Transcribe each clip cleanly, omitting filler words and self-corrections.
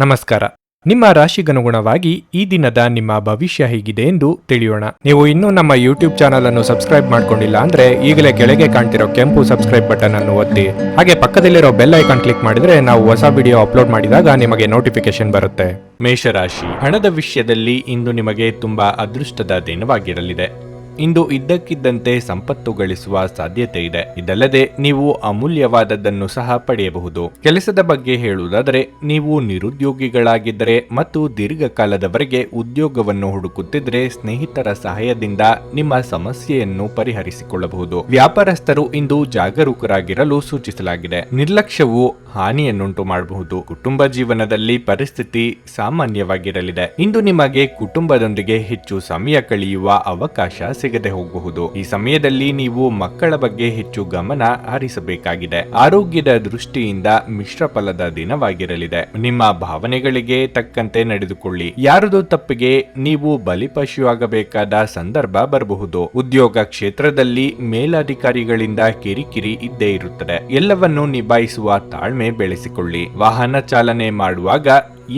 ನಮಸ್ಕಾರ. ನಿಮ್ಮ ರಾಶಿಗನುಗುಣವಾಗಿ ಈ ದಿನದ ನಿಮ್ಮ ಭವಿಷ್ಯ ಹೇಗಿದೆ ಎಂದು ತಿಳಿಯೋಣ. ನೀವು ಇನ್ನೂ ನಮ್ಮ ಯೂಟ್ಯೂಬ್ ಚಾನಲ್ ಅನ್ನು ಸಬ್ಸ್ಕ್ರೈಬ್ ಮಾಡ್ಕೊಂಡಿಲ್ಲ ಅಂದ್ರೆ ಈಗಲೇ ಕೆಳಗೆ ಕಾಣ್ತಿರೋ ಕೆಂಪು ಸಬ್ಸ್ಕ್ರೈಬ್ ಬಟನ್ ಅನ್ನು ಒತ್ತಿ, ಹಾಗೆ ಪಕ್ಕದಲ್ಲಿರೋ ಬೆಲ್ ಐಕಾನ್ ಕ್ಲಿಕ್ ಮಾಡಿದ್ರೆ ನಾವು ಹೊಸ ವಿಡಿಯೋ ಅಪ್ಲೋಡ್ ಮಾಡಿದಾಗ ನಿಮಗೆ ನೋಟಿಫಿಕೇಶನ್ ಬರುತ್ತೆ. ಮೇಷರಾಶಿ, ಹಣದ ವಿಷಯದಲ್ಲಿ ಇಂದು ನಿಮಗೆ ತುಂಬಾ ಅದೃಷ್ಟದ ದಿನವಾಗಿರಲಿದೆ. ಇಂದು ಇದ್ದಕ್ಕಿದ್ದಂತೆ ಸಂಪತ್ತು ಗಳಿಸುವ ಸಾಧ್ಯತೆ ಇದೆ. ಇದಲ್ಲದೆ ನೀವು ಅಮೂಲ್ಯವಾದದ್ದನ್ನು ಸಹ ಪಡೆಯಬಹುದು. ಕೆಲಸದ ಬಗ್ಗೆ ಹೇಳುವುದಾದರೆ, ನೀವು ನಿರುದ್ಯೋಗಿಗಳಾಗಿದ್ದರೆ ಮತ್ತು ದೀರ್ಘಕಾಲದವರೆಗೆ ಉದ್ಯೋಗವನ್ನು ಹುಡುಕುತ್ತಿದ್ದರೆ ಸ್ನೇಹಿತರ ಸಹಾಯದಿಂದ ನಿಮ್ಮ ಸಮಸ್ಯೆಯನ್ನು ಪರಿಹರಿಸಿಕೊಳ್ಳಬಹುದು. ವ್ಯಾಪಾರಸ್ಥರು ಇಂದು ಜಾಗರೂಕರಾಗಿರಲು ಸೂಚಿಸಲಾಗಿದೆ. ನಿರ್ಲಕ್ಷ್ಯವು ಹಾನಿಯನ್ನುಂಟು ಮಾಡಬಹುದು. ಕುಟುಂಬ ಜೀವನದಲ್ಲಿ ಪರಿಸ್ಥಿತಿ ಸಾಮಾನ್ಯವಾಗಿರಲಿದೆ. ಇಂದು ನಿಮಗೆ ಕುಟುಂಬದೊಂದಿಗೆ ಹೆಚ್ಚು ಸಮಯ ಕಳೆಯುವ ಅವಕಾಶ ಸಿಗದೆ ಹೋಗಬಹುದು. ಈ ಸಮಯದಲ್ಲಿ ನೀವು ಮಕ್ಕಳ ಬಗ್ಗೆ ಹೆಚ್ಚು ಗಮನ ಹರಿಸಬೇಕಾಗಿದೆ. ಆರೋಗ್ಯದ ದೃಷ್ಟಿಯಿಂದ ಮಿಶ್ರ ಫಲದ ದಿನವಾಗಿರಲಿದೆ. ನಿಮ್ಮ ಭಾವನೆಗಳಿಗೆ ತಕ್ಕಂತೆ ನಡೆದುಕೊಳ್ಳಿ. ಯಾರದೋ ತಪ್ಪಿಗೆ ನೀವು ಬಲಿಪಶುವಾಗಬೇಕಾದ ಸಂದರ್ಭ ಬರಬಹುದು. ಉದ್ಯೋಗ ಕ್ಷೇತ್ರದಲ್ಲಿ ಮೇಲಧಿಕಾರಿಗಳಿಂದ ಕಿರಿಕಿರಿ ಇದ್ದೇ ಇರುತ್ತದೆ. ಎಲ್ಲವನ್ನೂ ನಿಭಾಯಿಸುವ ತಾಳ್ಮೆ ಬೆಳೆಸಿಕೊಳ್ಳಿ. ವಾಹನ ಚಾಲನೆ ಮಾಡುವಾಗ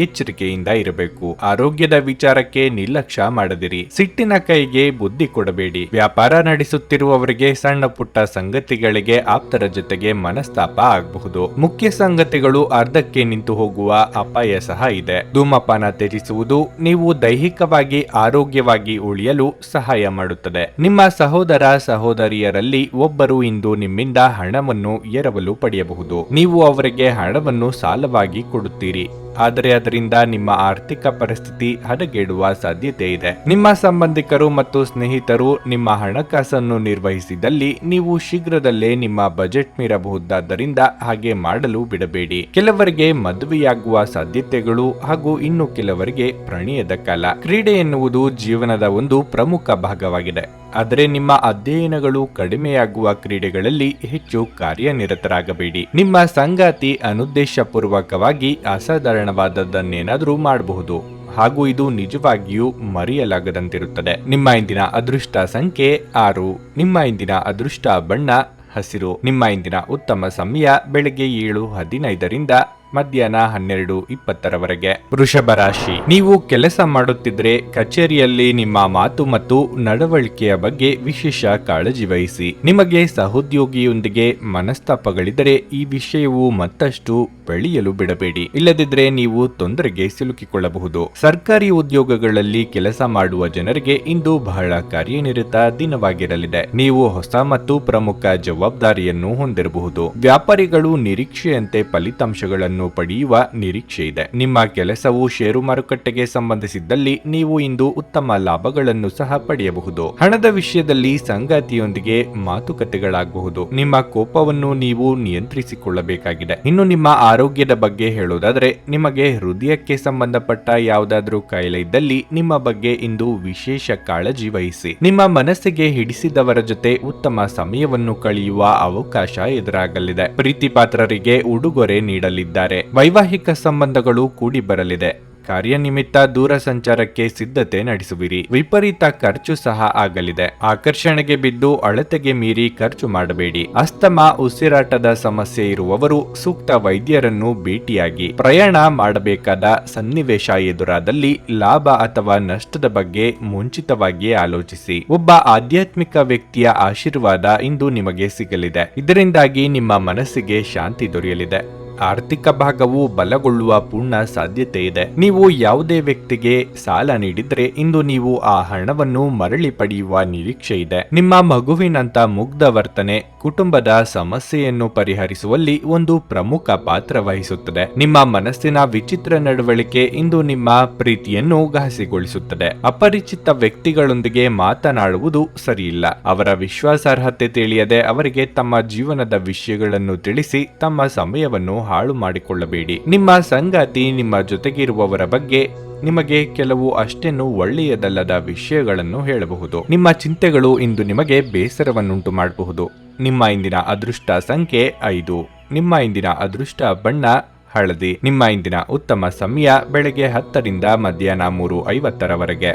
ಎಚ್ಚರಿಕೆಯಿಂದ ಇರಬೇಕು. ಆರೋಗ್ಯದ ವಿಚಾರಕ್ಕೆ ನಿರ್ಲಕ್ಷ್ಯ ಮಾಡದಿರಿ. ಸಿಟ್ಟಿನ ಕೈಗೆ ಬುದ್ಧಿ ಕೊಡಬೇಡಿ. ವ್ಯಾಪಾರ ನಡೆಸುತ್ತಿರುವವರಿಗೆ ಸಣ್ಣ ಪುಟ್ಟ ಸಂಗತಿಗಳಿಗೆ ಆಪ್ತರ ಜೊತೆಗೆ ಮನಸ್ತಾಪ ಆಗಬಹುದು. ಮುಖ್ಯ ಸಂಗತಿಗಳು ಅರ್ಧಕ್ಕೆ ನಿಂತು ಹೋಗುವ ಅಪಾಯ ಸಹ ಇದೆ. ಧೂಮಪಾನ ತ್ಯಜಿಸುವುದು ನೀವು ದೈಹಿಕವಾಗಿ ಆರೋಗ್ಯವಾಗಿ ಉಳಿಯಲು ಸಹಾಯ ಮಾಡುತ್ತದೆ. ನಿಮ್ಮ ಸಹೋದರ ಸಹೋದರಿಯರಲ್ಲಿ ಒಬ್ಬರು ಇಂದು ನಿಮ್ಮಿಂದ ಹಣವನ್ನು ಎರವಲು ಪಡೆಯಬಹುದು. ನೀವು ಅವರಿಗೆ ಹಣವನ್ನು ಸಾಲವಾಗಿ ಕೊಡುತ್ತೀರಿ, ಆದರೆ ಅದರಿಂದ ನಿಮ್ಮ ಆರ್ಥಿಕ ಪರಿಸ್ಥಿತಿ ಹದಗೆಡುವ ಸಾಧ್ಯತೆ ಇದೆ. ನಿಮ್ಮ ಸಂಬಂಧಿಕರು ಮತ್ತು ಸ್ನೇಹಿತರು ನಿಮ್ಮ ಹಣಕಾಸನ್ನು ನಿರ್ವಹಿಸಿದಲ್ಲಿ ನೀವು ಶೀಘ್ರದಲ್ಲೇ ನಿಮ್ಮ ಬಜೆಟ್ ಮೀರಬಹುದಾದ್ದರಿಂದ ಹಾಗೆ ಮಾಡಲು ಬಿಡಬೇಡಿ. ಕೆಲವರಿಗೆ ಮದುವೆಯಾಗುವ ಸಾಧ್ಯತೆಗಳು ಹಾಗೂ ಇನ್ನು ಕೆಲವರಿಗೆ ಪ್ರಣಯದ ಕಾಲ. ಕ್ರೀಡೆ ಎನ್ನುವುದು ಜೀವನದ ಒಂದು ಪ್ರಮುಖ ಭಾಗವಾಗಿದೆ. ಆದರೆ ನಿಮ್ಮ ಅಧ್ಯಯನಗಳು ಕಡಿಮೆಯಾಗುವ ಕ್ರೀಡೆಗಳಲ್ಲಿ ಹೆಚ್ಚು ಕಾರ್ಯನಿರತರಾಗಬೇಡಿ. ನಿಮ್ಮ ಸಂಗಾತಿ ಅನುದ್ದೇಶಪೂರ್ವಕವಾಗಿ ಅಸಾಧಾರಣವಾದದ್ದನ್ನೇನಾದರೂ ಮಾಡಬಹುದು ಹಾಗೂ ಇದು ನಿಜವಾಗಿಯೂ ಮರೆಯಲಾಗದಂತಿರುತ್ತದೆ. ನಿಮ್ಮ ಇಂದಿನ ಅದೃಷ್ಟ ಸಂಖ್ಯೆ 6. ನಿಮ್ಮ ಇಂದಿನ ಅದೃಷ್ಟ ಬಣ್ಣ ಹಸಿರು. ನಿಮ್ಮ ಇಂದಿನ ಉತ್ತಮ ಸಮಯ ಬೆಳಗ್ಗೆ 7:15ರಿಂದ ಮಧ್ಯಾಹ್ನ 12:20ರವರೆಗೆ. ವೃಷಭ ರಾಶಿ, ನೀವು ಕೆಲಸ ಮಾಡುತ್ತಿದ್ರೆ ಕಚೇರಿಯಲ್ಲಿ ನಿಮ್ಮ ಮಾತು ಮತ್ತು ನಡವಳಿಕೆಯ ಬಗ್ಗೆ ವಿಶೇಷ ಕಾಳಜಿ ವಹಿಸಿ. ನಿಮಗೆ ಸಹೋದ್ಯೋಗಿಯೊಂದಿಗೆ ಮನಸ್ತಾಪಗಳಿದ್ದರೆ ಈ ವಿಷಯವು ಮತ್ತಷ್ಟು ಬೆಳೆಯಲು ಬಿಡಬೇಡಿ. ಇಲ್ಲದಿದ್ದರೆ ನೀವು ತೊಂದರೆಗೆ ಸಿಲುಕಿಕೊಳ್ಳಬಹುದು. ಸರ್ಕಾರಿ ಉದ್ಯೋಗಗಳಲ್ಲಿ ಕೆಲಸ ಮಾಡುವ ಜನರಿಗೆ ಇಂದು ಬಹಳ ಕಾರ್ಯನಿರತ ದಿನವಾಗಿರಲಿದೆ. ನೀವು ಹೊಸ ಮತ್ತು ಪ್ರಮುಖ ಜವಾಬ್ದಾರಿಯನ್ನು ಹೊಂದಿರಬಹುದು. ವ್ಯಾಪಾರಿಗಳು ನಿರೀಕ್ಷೆಯಂತೆ ಫಲಿತಾಂಶಗಳನ್ನು ಪಡೆಯುವ ನಿರೀಕ್ಷೆ ಇದೆ. ನಿಮ್ಮ ಕೆಲಸವು ಷೇರು ಮಾರುಕಟ್ಟೆಗೆ ಸಂಬಂಧಿಸಿದ್ದಲ್ಲಿ ನೀವು ಇಂದು ಉತ್ತಮ ಲಾಭಗಳನ್ನು ಸಹ ಪಡೆಯಬಹುದು. ಹಣದ ವಿಷಯದಲ್ಲಿ ಸಂಗಾತಿಯೊಂದಿಗೆ ಮಾತುಕತೆಗಳಾಗಬಹುದು. ನಿಮ್ಮ ಕೋಪವನ್ನು ನೀವು ನಿಯಂತ್ರಿಸಿಕೊಳ್ಳಬೇಕಾಗಿದೆ. ಇನ್ನು ನಿಮ್ಮ ಆರೋಗ್ಯದ ಬಗ್ಗೆ ಹೇಳುವುದಾದರೆ, ನಿಮಗೆ ಹೃದಯಕ್ಕೆ ಸಂಬಂಧಪಟ್ಟ ಯಾವುದಾದ್ರೂ ಕಾಯಿಲೆ ಇದ್ದಲ್ಲಿ ನಿಮ್ಮ ಬಗ್ಗೆ ಇಂದು ವಿಶೇಷ ಕಾಳಜಿ ವಹಿಸಿ. ನಿಮ್ಮ ಮನಸ್ಸಿಗೆ ಹಿಡಿಸಿದವರ ಜೊತೆ ಉತ್ತಮ ಸಮಯವನ್ನು ಕಳೆಯುವ ಅವಕಾಶ ಎದುರಾಗಲಿದೆ. ಪ್ರೀತಿ ಪಾತ್ರರಿಗೆ ಉಡುಗೊರೆ ನೀಡಲಿದ್ದಾರೆ. ವೈವಾಹಿಕ ಸಂಬಂಧಗಳು ಕೂಡಿ ಬರಲಿದೆ. ಕಾರ್ಯನಿಮಿತ್ತ ದೂರ ಸಂಚಾರಕ್ಕೆ ಸಿದ್ಧತೆ ನಡೆಸುವಿರಿ. ವಿಪರೀತ ಖರ್ಚು ಸಹ ಆಗಲಿದೆ. ಆಕರ್ಷಣೆಗೆ ಬಿದ್ದು ಅಳತೆಗೆ ಮೀರಿ ಖರ್ಚು ಮಾಡಬೇಡಿ. ಅಸ್ತಮಾ, ಉಸಿರಾಟದ ಸಮಸ್ಯೆ ಇರುವವರು ಸೂಕ್ತ ವೈದ್ಯರನ್ನು ಭೇಟಿಯಾಗಿ. ಪ್ರಯಾಣ ಮಾಡಬೇಕಾದ ಸನ್ನಿವೇಶ ಎದುರಾದಲ್ಲಿ ಲಾಭ ಅಥವಾ ನಷ್ಟದ ಬಗ್ಗೆ ಮುಂಚಿತವಾಗಿಯೇ ಆಲೋಚಿಸಿ. ಒಬ್ಬ ಆಧ್ಯಾತ್ಮಿಕ ವ್ಯಕ್ತಿಯ ಆಶೀರ್ವಾದ ಇಂದು ನಿಮಗೆ ಸಿಗಲಿದೆ. ಇದರಿಂದಾಗಿ ನಿಮ್ಮ ಮನಸ್ಸಿಗೆ ಶಾಂತಿ ದೊರೆಯಲಿದೆ. ಆರ್ಥಿಕ ಭಾಗವು ಬಲಗೊಳ್ಳುವ ಪೂರ್ಣ ಸಾಧ್ಯತೆ ಇದೆ. ನೀವು ಯಾವುದೇ ವ್ಯಕ್ತಿಗೆ ಸಾಲ ನೀಡಿದ್ರೆ ಇಂದು ನೀವು ಆ ಹಣವನ್ನು ಮರಳಿ ಪಡೆಯುವ ನಿರೀಕ್ಷೆ ಇದೆ. ನಿಮ್ಮ ಮಗುವಿನಂತ ಮುಗ್ಧ ವರ್ತನೆ ಕುಟುಂಬದ ಸಮಸ್ಯೆಯನ್ನು ಪರಿಹರಿಸುವಲ್ಲಿ ಒಂದು ಪ್ರಮುಖ ಪಾತ್ರ ವಹಿಸುತ್ತದೆ. ನಿಮ್ಮ ಮನಸ್ಸಿನ ವಿಚಿತ್ರ ನಡವಳಿಕೆ ಇಂದು ನಿಮ್ಮ ಪ್ರೀತಿಯನ್ನು ಘಾಸಿಗೊಳಿಸುತ್ತದೆ. ಅಪರಿಚಿತ ವ್ಯಕ್ತಿಗಳೊಂದಿಗೆ ಮಾತನಾಡುವುದು ಸರಿಯಿಲ್ಲ. ಅವರ ವಿಶ್ವಾಸಾರ್ಹತೆ ತಿಳಿಯದೆ ಅವರಿಗೆ ತಮ್ಮ ಜೀವನದ ವಿಷಯಗಳನ್ನು ತಿಳಿಸಿ ತಮ್ಮ ಸಮಯವನ್ನು ಹಾಳು ಮಾಡಿಕೊಳ್ಳಬೇಡಿ. ನಿಮ್ಮ ಸಂಗಾತಿ ನಿಮ್ಮ ಜೊತೆಗಿರುವವರ ಬಗ್ಗೆ ನಿಮಗೆ ಕೆಲವು ಅಷ್ಟೇನು ಒಳ್ಳೆಯದಲ್ಲದ ವಿಷಯಗಳನ್ನು ಹೇಳಬಹುದು. ನಿಮ್ಮ ಚಿಂತೆಗಳು ಇಂದು ನಿಮಗೆ ಬೇಸರವನ್ನುಂಟು ಮಾಡಬಹುದು. ನಿಮ್ಮ ಇಂದಿನ ಅದೃಷ್ಟ ಸಂಖ್ಯೆ 5. ನಿಮ್ಮ ಇಂದಿನ ಅದೃಷ್ಟ ಬಣ್ಣ ಹಳದಿ. ನಿಮ್ಮ ಇಂದಿನ ಉತ್ತಮ ಸಮಯ ಬೆಳಗ್ಗೆ 10ರಿಂದ ಮಧ್ಯಾಹ್ನ 3:50ರವರೆಗೆ.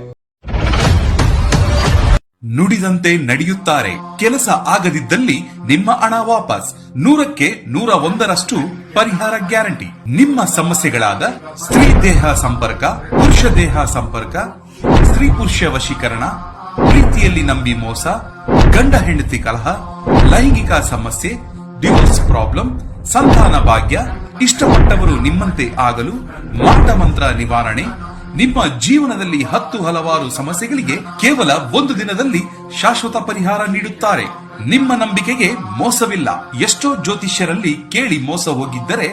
ನುಡಿದಂತೆ ನಡೆಯುತ್ತಾರೆ. ಕೆಲಸ ಆಗದಿದ್ದಲ್ಲಿ ನಿಮ್ಮ ಹಣ ವಾಪಸ್. 100ಕ್ಕೆ 101ರಷ್ಟು ಪರಿಹಾರ ಗ್ಯಾರಂಟಿ. ನಿಮ್ಮ ಸಮಸ್ಯೆಗಳಾದ ಸ್ತ್ರೀ ದೇಹ ಸಂಪರ್ಕ, ಪುರುಷ ದೇಹ ಸಂಪರ್ಕ, ಸ್ತ್ರೀ ಪುರುಷ ವಶೀಕರಣ, ಪ್ರೀತಿಯಲ್ಲಿ ನಂಬಿ ಮೋಸ, ಗಂಡ ಹೆಂಡತಿ ಕಲಹ, ಲೈಂಗಿಕ ಸಮಸ್ಯೆ, ಡಿವೋರ್ಸ್ ಪ್ರಾಬ್ಲಮ್, ಸಂತಾನ ಭಾಗ್ಯ, ಇಷ್ಟಪಟ್ಟವರು ನಿಮ್ಮಂತೆ ಆಗಲು, ಮಾಟ ಮಂತ್ರ ನಿವಾರಣೆ, ನಿಮ್ಮ ಜೀವನದಲ್ಲಿ 10 ಹಲವಾರು ಸಮಸ್ಯೆಗಳಿಗೆ ಕೇವಲ 1 ದಿನದಲ್ಲಿ ಶಾಶ್ವತ ಪರಿಹಾರ ನೀಡುತ್ತಾರೆ. ನಿಮ್ಮ ನಂಬಿಕೆಗೆ ಮೋಸವಿಲ್ಲ. ಎಷ್ಟೋ ಜ್ಯೋತಿಷ್ಯರಲ್ಲಿ ಕೇಳಿ ಮೋಸ ಹೋಗಿದ್ದರೆ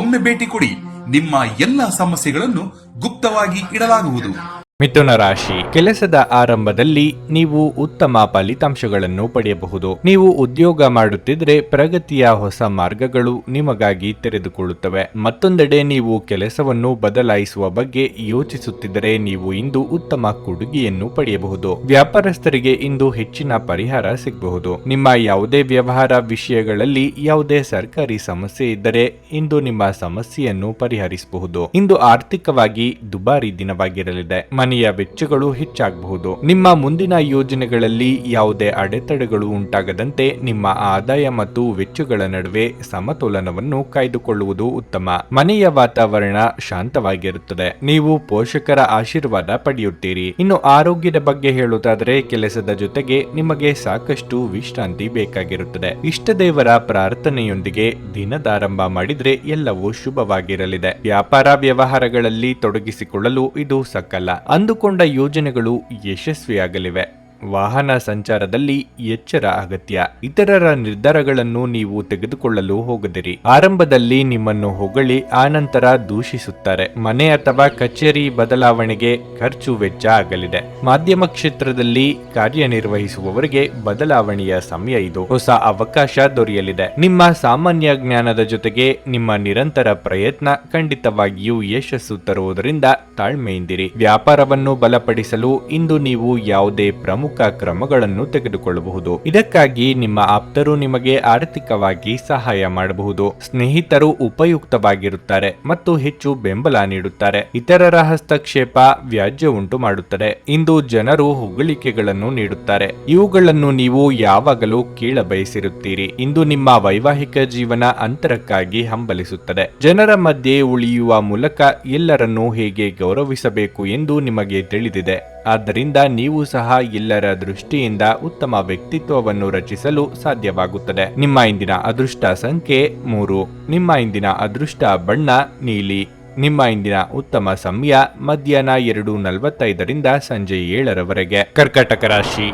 ಒಮ್ಮೆ ಭೇಟಿ ಕೊಡಿ. ನಿಮ್ಮ ಎಲ್ಲ ಸಮಸ್ಯೆಗಳನ್ನು ಗುಪ್ತವಾಗಿ ಇಡಲಾಗುವುದು. ಮಿಥುನ ರಾಶಿ. ಕೆಲಸದ ಆರಂಭದಲ್ಲಿ ನೀವು ಉತ್ತಮ ಫಲಿತಾಂಶಗಳನ್ನು ಪಡೆಯಬಹುದು. ನೀವು ಉದ್ಯೋಗ ಮಾಡುತ್ತಿದ್ರೆ ಪ್ರಗತಿಯ ಹೊಸ ಮಾರ್ಗಗಳು ನಿಮಗಾಗಿ ತೆರೆದುಕೊಳ್ಳುತ್ತವೆ. ಮತ್ತೊಂದೆಡೆ ನೀವು ಕೆಲಸವನ್ನು ಬದಲಾಯಿಸುವ ಬಗ್ಗೆ ಯೋಚಿಸುತ್ತಿದ್ದರೆ ನೀವು ಇಂದು ಉತ್ತಮ ಕೊಡುಗೆಯನ್ನು ಪಡೆಯಬಹುದು. ವ್ಯಾಪಾರಸ್ಥರಿಗೆ ಇಂದು ಹೆಚ್ಚಿನ ಪರಿಹಾರ ಸಿಗಬಹುದು. ನಿಮ್ಮ ಯಾವುದೇ ವ್ಯವಹಾರ ವಿಷಯಗಳಲ್ಲಿ ಯಾವುದೇ ಸರ್ಕಾರಿ ಸಮಸ್ಯೆ ಇದ್ದರೆ ಇಂದು ನಿಮ್ಮ ಸಮಸ್ಯೆಯನ್ನು ಪರಿಹರಿಸಬಹುದು. ಇಂದು ಆರ್ಥಿಕವಾಗಿ ದುಬಾರಿ ದಿನವಾಗಿರಲಿದೆ. ಮನೆಯ ವೆಚ್ಚಗಳು ಹೆಚ್ಚಾಗಬಹುದು. ನಿಮ್ಮ ಮುಂದಿನ ಯೋಜನೆಗಳಲ್ಲಿ ಯಾವುದೇ ಅಡೆತಡೆಗಳು ಉಂಟಾಗದಂತೆ ನಿಮ್ಮ ಆದಾಯ ಮತ್ತು ವೆಚ್ಚಗಳ ನಡುವೆ ಸಮತೋಲನವನ್ನು ಕಾಯ್ದುಕೊಳ್ಳುವುದು ಉತ್ತಮ. ಮನೆಯ ವಾತಾವರಣ ಶಾಂತವಾಗಿರುತ್ತದೆ. ನೀವು ಪೋಷಕರ ಆಶೀರ್ವಾದ ಪಡೆಯುತ್ತೀರಿ. ಇನ್ನು ಆರೋಗ್ಯದ ಬಗ್ಗೆ ಹೇಳುವುದಾದರೆ ಕೆಲಸದ ಜೊತೆಗೆ ನಿಮಗೆ ಸಾಕಷ್ಟು ವಿಶ್ರಾಂತಿ ಬೇಕಾಗಿರುತ್ತದೆ. ಇಷ್ಟದೇವರ ಪ್ರಾರ್ಥನೆಯೊಂದಿಗೆ ದಿನದಾರಂಭ ಮಾಡಿದ್ರೆ ಎಲ್ಲವೂ ಶುಭವಾಗಿರಲಿದೆ. ವ್ಯಾಪಾರ ವ್ಯವಹಾರಗಳಲ್ಲಿ ತೊಡಗಿಸಿಕೊಳ್ಳಲು ಇದು ಸಕಾಲ. ಅಂದುಕೊಂಡ ಯೋಜನೆಗಳು ಯಶಸ್ವಿಯಾಗಲಿವೆ. ವಾಹನ ಸಂಚಾರದಲ್ಲಿ ಎಚ್ಚರ ಅಗತ್ಯ. ಇತರರ ನಿರ್ಧಾರಗಳನ್ನು ನೀವು ತೆಗೆದುಕೊಳ್ಳಲು ಹೋಗದಿರಿ. ಆರಂಭದಲ್ಲಿ ನಿಮ್ಮನ್ನು ಹೊಗಳಿ ಆನಂತರ ದೂಷಿಸುತ್ತಾರೆ. ಮನೆ ಅಥವಾ ಕಚೇರಿ ಬದಲಾವಣೆಗೆ ಖರ್ಚು ವೆಚ್ಚ ಆಗಲಿದೆ. ಮಾಧ್ಯಮ ಕ್ಷೇತ್ರದಲ್ಲಿ ಕಾರ್ಯನಿರ್ವಹಿಸುವವರಿಗೆ ಬದಲಾವಣೆಯ ಸಮಯ ಇದು. ಹೊಸ ಅವಕಾಶ ದೊರೆಯಲಿದೆ. ನಿಮ್ಮ ಸಾಮಾನ್ಯ ಜ್ಞಾನದ ಜೊತೆಗೆ ನಿಮ್ಮ ನಿರಂತರ ಪ್ರಯತ್ನ ಖಂಡಿತವಾಗಿಯೂ ಯಶಸ್ಸು ತರುವುದರಿಂದ ತಾಳ್ಮೆಯಿಂದಿರಿ. ವ್ಯಾಪಾರವನ್ನು ಬಲಪಡಿಸಲು ಇಂದು ನೀವು ಯಾವುದೇ ಪ್ರಮುಖ ಕ್ರಮಗಳನ್ನು ತೆಗೆದುಕೊಳ್ಳಬಹುದು. ಇದಕ್ಕಾಗಿ ನಿಮ್ಮ ಆಪ್ತರು ನಿಮಗೆ ಆರ್ಥಿಕವಾಗಿ ಸಹಾಯ ಮಾಡಬಹುದು. ಸ್ನೇಹಿತರು ಉಪಯುಕ್ತವಾಗಿರುತ್ತಾರೆ ಮತ್ತು ಹೆಚ್ಚು ಬೆಂಬಲ ನೀಡುತ್ತಾರೆ. ಇತರರ ಹಸ್ತಕ್ಷೇಪ ವ್ಯಾಜ್ಯ ಉಂಟು ಮಾಡುತ್ತದೆ. ಇಂದು ಜನರು ಹೊಗಳಿಕೆಗಳನ್ನು ನೀಡುತ್ತಾರೆ. ಇವುಗಳನ್ನು ನೀವು ಯಾವಾಗಲೂ ಕೇಳಬಯಸಿರುತ್ತೀರಿ. ಇಂದು ನಿಮ್ಮ ವೈವಾಹಿಕ ಜೀವನ ಅಂತರಕ್ಕಾಗಿ ಹಂಬಲಿಸುತ್ತದೆ. ಜನರ ಮಧ್ಯೆ ಉಳಿಯುವ ಮೂಲಕ ಎಲ್ಲರನ್ನೂ ಹೇಗೆ ಗೌರವಿಸಬೇಕು ಎಂದು ನಿಮಗೆ ತಿಳಿದಿದೆ. ಆದ್ದರಿಂದ ನೀವು ಸಹ ಎಲ್ಲರ ದೃಷ್ಟಿಯಿಂದ ಉತ್ತಮ ವ್ಯಕ್ತಿತ್ವವನ್ನು ರಚಿಸಲು ಸಾಧ್ಯವಾಗುತ್ತದೆ. ನಿಮ್ಮ ಇಂದಿನ ಅದೃಷ್ಟ ಸಂಖ್ಯೆ 3. ನಿಮ್ಮ ಇಂದಿನ ಅದೃಷ್ಟ ಬಣ್ಣ ನೀಲಿ. ನಿಮ್ಮ ಇಂದಿನ ಉತ್ತಮ ಸಮಯ ಮಧ್ಯಾಹ್ನ 2:45ರಿಂದ ಸಂಜೆ 7ರವರೆಗೆ. ಕರ್ಕಾಟಕ ರಾಶಿ.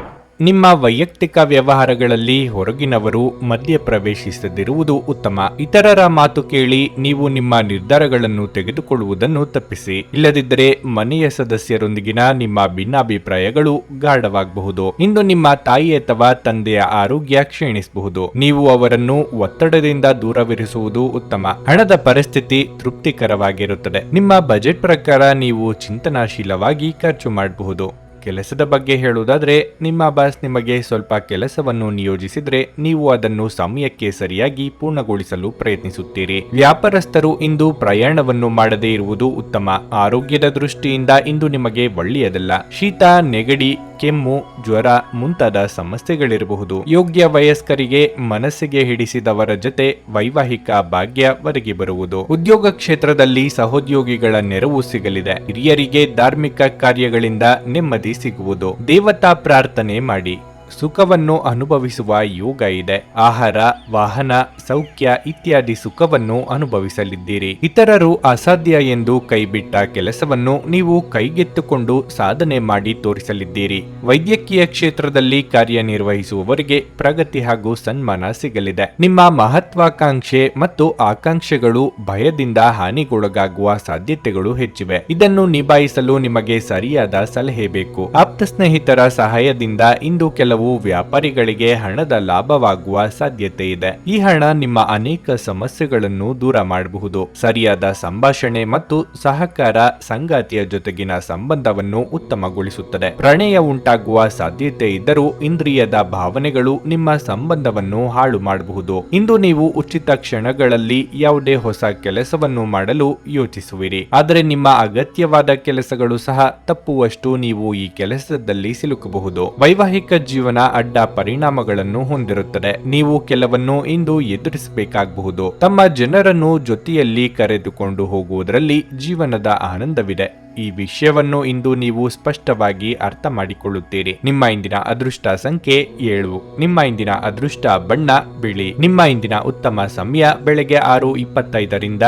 ನಿಮ್ಮ ವೈಯಕ್ತಿಕ ವ್ಯವಹಾರಗಳಲ್ಲಿ ಹೊರಗಿನವರು ಮಧ್ಯ ಪ್ರವೇಶಿಸದಿರುವುದು ಉತ್ತಮ. ಇತರರ ಮಾತು ಕೇಳಿ ನೀವು ನಿಮ್ಮ ನಿರ್ಧಾರಗಳನ್ನು ತೆಗೆದುಕೊಳ್ಳುವುದನ್ನು ತಪ್ಪಿಸಿ. ಇಲ್ಲದಿದ್ದರೆ ಮನೆಯ ಸದಸ್ಯರೊಂದಿಗಿನ ನಿಮ್ಮ ಭಿನ್ನಾಭಿಪ್ರಾಯಗಳು ಗಾಢವಾಗಬಹುದು. ಇಂದು ನಿಮ್ಮ ತಾಯಿ ಅಥವಾ ತಂದೆಯ ಆರೋಗ್ಯ ಕ್ಷೀಣಿಸಬಹುದು. ನೀವು ಅವರನ್ನು ಒತ್ತಡದಿಂದ ದೂರವಿರಿಸುವುದು ಉತ್ತಮ. ಹಣದ ಪರಿಸ್ಥಿತಿ ತೃಪ್ತಿಕರವಾಗಿರುತ್ತದೆ. ನಿಮ್ಮ ಬಜೆಟ್ ಪ್ರಕಾರ ನೀವು ಚಿಂತನಾಶೀಲವಾಗಿ ಖರ್ಚು ಮಾಡಬಹುದು. ಕೆಲಸದ ಬಗ್ಗೆ ಹೇಳುವುದಾದ್ರೆ ನಿಮ್ಮ ಬಾಸ್ ನಿಮಗೆ ಸ್ವಲ್ಪ ಕೆಲಸವನ್ನು ನಿಯೋಜಿಸಿದ್ರೆ ನೀವು ಅದನ್ನು ಸಮಯಕ್ಕೆ ಸರಿಯಾಗಿ ಪೂರ್ಣಗೊಳಿಸಲು ಪ್ರಯತ್ನಿಸುತ್ತೀರಿ. ವ್ಯಾಪಾರಸ್ಥರು ಇಂದು ಪ್ರಯಾಣವನ್ನು ಮಾಡದೇ ಇರುವುದು ಉತ್ತಮ. ಆರೋಗ್ಯದ ದೃಷ್ಟಿಯಿಂದ ಇಂದು ನಿಮಗೆ ಒಳ್ಳೆಯದಲ್ಲ. ಶೀತ, ನೆಗಡಿ, ಕೆಮ್ಮು, ಜ್ವರ ಮುಂತಾದ ಸಮಸ್ಯೆಗಳಿರಬಹುದು. ಯೋಗ್ಯ ವಯಸ್ಕರಿಗೆ ಮನಸ್ಸಿಗೆ ಹಿಡಿಸಿದವರ ಜೊತೆ ವೈವಾಹಿಕ ಭಾಗ್ಯ ಒದಗಿ ಬರುವುದು. ಉದ್ಯೋಗ ಕ್ಷೇತ್ರದಲ್ಲಿ ಸಹೋದ್ಯೋಗಿಗಳ ನೆರವು ಸಿಗಲಿದೆ. ಹಿರಿಯರಿಗೆ ಧಾರ್ಮಿಕ ಕಾರ್ಯಗಳಿಂದ ನೆಮ್ಮದಿ ಸಿಗುವುದು. ದೇವತಾ ಪ್ರಾರ್ಥನೆ ಮಾಡಿ. ಸುಖವನ್ನು ಅನುಭವಿಸುವ ಯೋಗ ಇದೆ. ಆಹಾರ, ವಾಹನ, ಸೌಖ್ಯ ಇತ್ಯಾದಿ ಸುಖವನ್ನು ಅನುಭವಿಸಲಿದ್ದೀರಿ. ಇತರರು ಅಸಾಧ್ಯ ಎಂದು ಕೈಬಿಟ್ಟ ಕೆಲಸವನ್ನು ನೀವು ಕೈಗೆತ್ತಿಕೊಂಡು ಸಾಧನೆ ಮಾಡಿ ತೋರಿಸಲಿದ್ದೀರಿ. ವೈದ್ಯಕೀಯ ಕ್ಷೇತ್ರದಲ್ಲಿ ಕಾರ್ಯನಿರ್ವಹಿಸುವವರಿಗೆ ಪ್ರಗತಿ ಹಾಗೂ ಸನ್ಮಾನ ಸಿಗಲಿದೆ. ನಿಮ್ಮ ಮಹತ್ವಾಕಾಂಕ್ಷೆ ಮತ್ತು ಆಕಾಂಕ್ಷೆಗಳು ಭಯದಿಂದ ಹಾನಿಗೊಳಗಾಗುವ ಸಾಧ್ಯತೆಗಳು ಹೆಚ್ಚಿವೆ. ಇದನ್ನು ನಿಭಾಯಿಸಲು ನಿಮಗೆ ಸರಿಯಾದ ಸಲಹೆ ಬೇಕು. ಆಪ್ತ ಸ್ನೇಹಿತರ ಸಹಾಯದಿಂದ ಇಂದು ಕೆಲವು ಕೆಲಸವು ವ್ಯಾಪಾರಿಗಳಿಗೆ ಹಣದ ಲಾಭವಾಗುವ ಸಾಧ್ಯತೆ ಇದೆ. ಈ ಹಣ ನಿಮ್ಮ ಅನೇಕ ಸಮಸ್ಯೆಗಳನ್ನು ದೂರ ಮಾಡಬಹುದು. ಸರಿಯಾದ ಸಂಭಾಷಣೆ ಮತ್ತು ಸಹಕಾರ ಸಂಗಾತಿಯ ಜೊತೆಗಿನ ಸಂಬಂಧವನ್ನು ಉತ್ತಮಗೊಳಿಸುತ್ತದೆ. ಪ್ರಣಯ ಉಂಟಾಗುವ ಸಾಧ್ಯತೆ ಇದ್ದರೂ ಇಂದ್ರಿಯದ ಭಾವನೆಗಳು ನಿಮ್ಮ ಸಂಬಂಧವನ್ನು ಹಾಳು ಮಾಡಬಹುದು. ಇಂದು ನೀವು ಉಚಿತ ಕ್ಷಣಗಳಲ್ಲಿ ಯಾವುದೇ ಹೊಸ ಕೆಲಸವನ್ನು ಮಾಡಲು ಯೋಚಿಸುವಿರಿ, ಆದರೆ ನಿಮ್ಮ ಅಗತ್ಯವಾದ ಕೆಲಸಗಳು ಸಹ ತಪ್ಪುವಷ್ಟು ನೀವು ಈ ಕೆಲಸದಲ್ಲಿ ಸಿಲುಕಬಹುದು. ವೈವಾಹಿಕ ಜೀವನ ಅಡ್ಡ ಪರಿಣಾಮಗಳನ್ನು ಹೊಂದಿರುತ್ತದೆ. ನೀವು ಕೆಲವನ್ನು ಇಂದು ಎದುರಿಸಬೇಕಾಗಬಹುದು. ತಮ್ಮ ಜನರನ್ನು ಜೊತೆಯಲ್ಲಿ ಕರೆದುಕೊಂಡು ಹೋಗುವುದರಲ್ಲಿ ಜೀವನದ ಆನಂದವಿದೆ. ಈ ವಿಷಯವನ್ನು ಇಂದು ನೀವು ಸ್ಪಷ್ಟವಾಗಿ ಅರ್ಥ ಮಾಡಿಕೊಳ್ಳುತ್ತೀರಿ. ನಿಮ್ಮ ಇಂದಿನ ಅದೃಷ್ಟ ಸಂಖ್ಯೆ 7. ನಿಮ್ಮ ಇಂದಿನ ಅದೃಷ್ಟ ಬಣ್ಣ ಬಿಳಿ. ನಿಮ್ಮ ಇಂದಿನ ಉತ್ತಮ ಸಮಯ ಬೆಳಗ್ಗೆ 6:25ರಿಂದ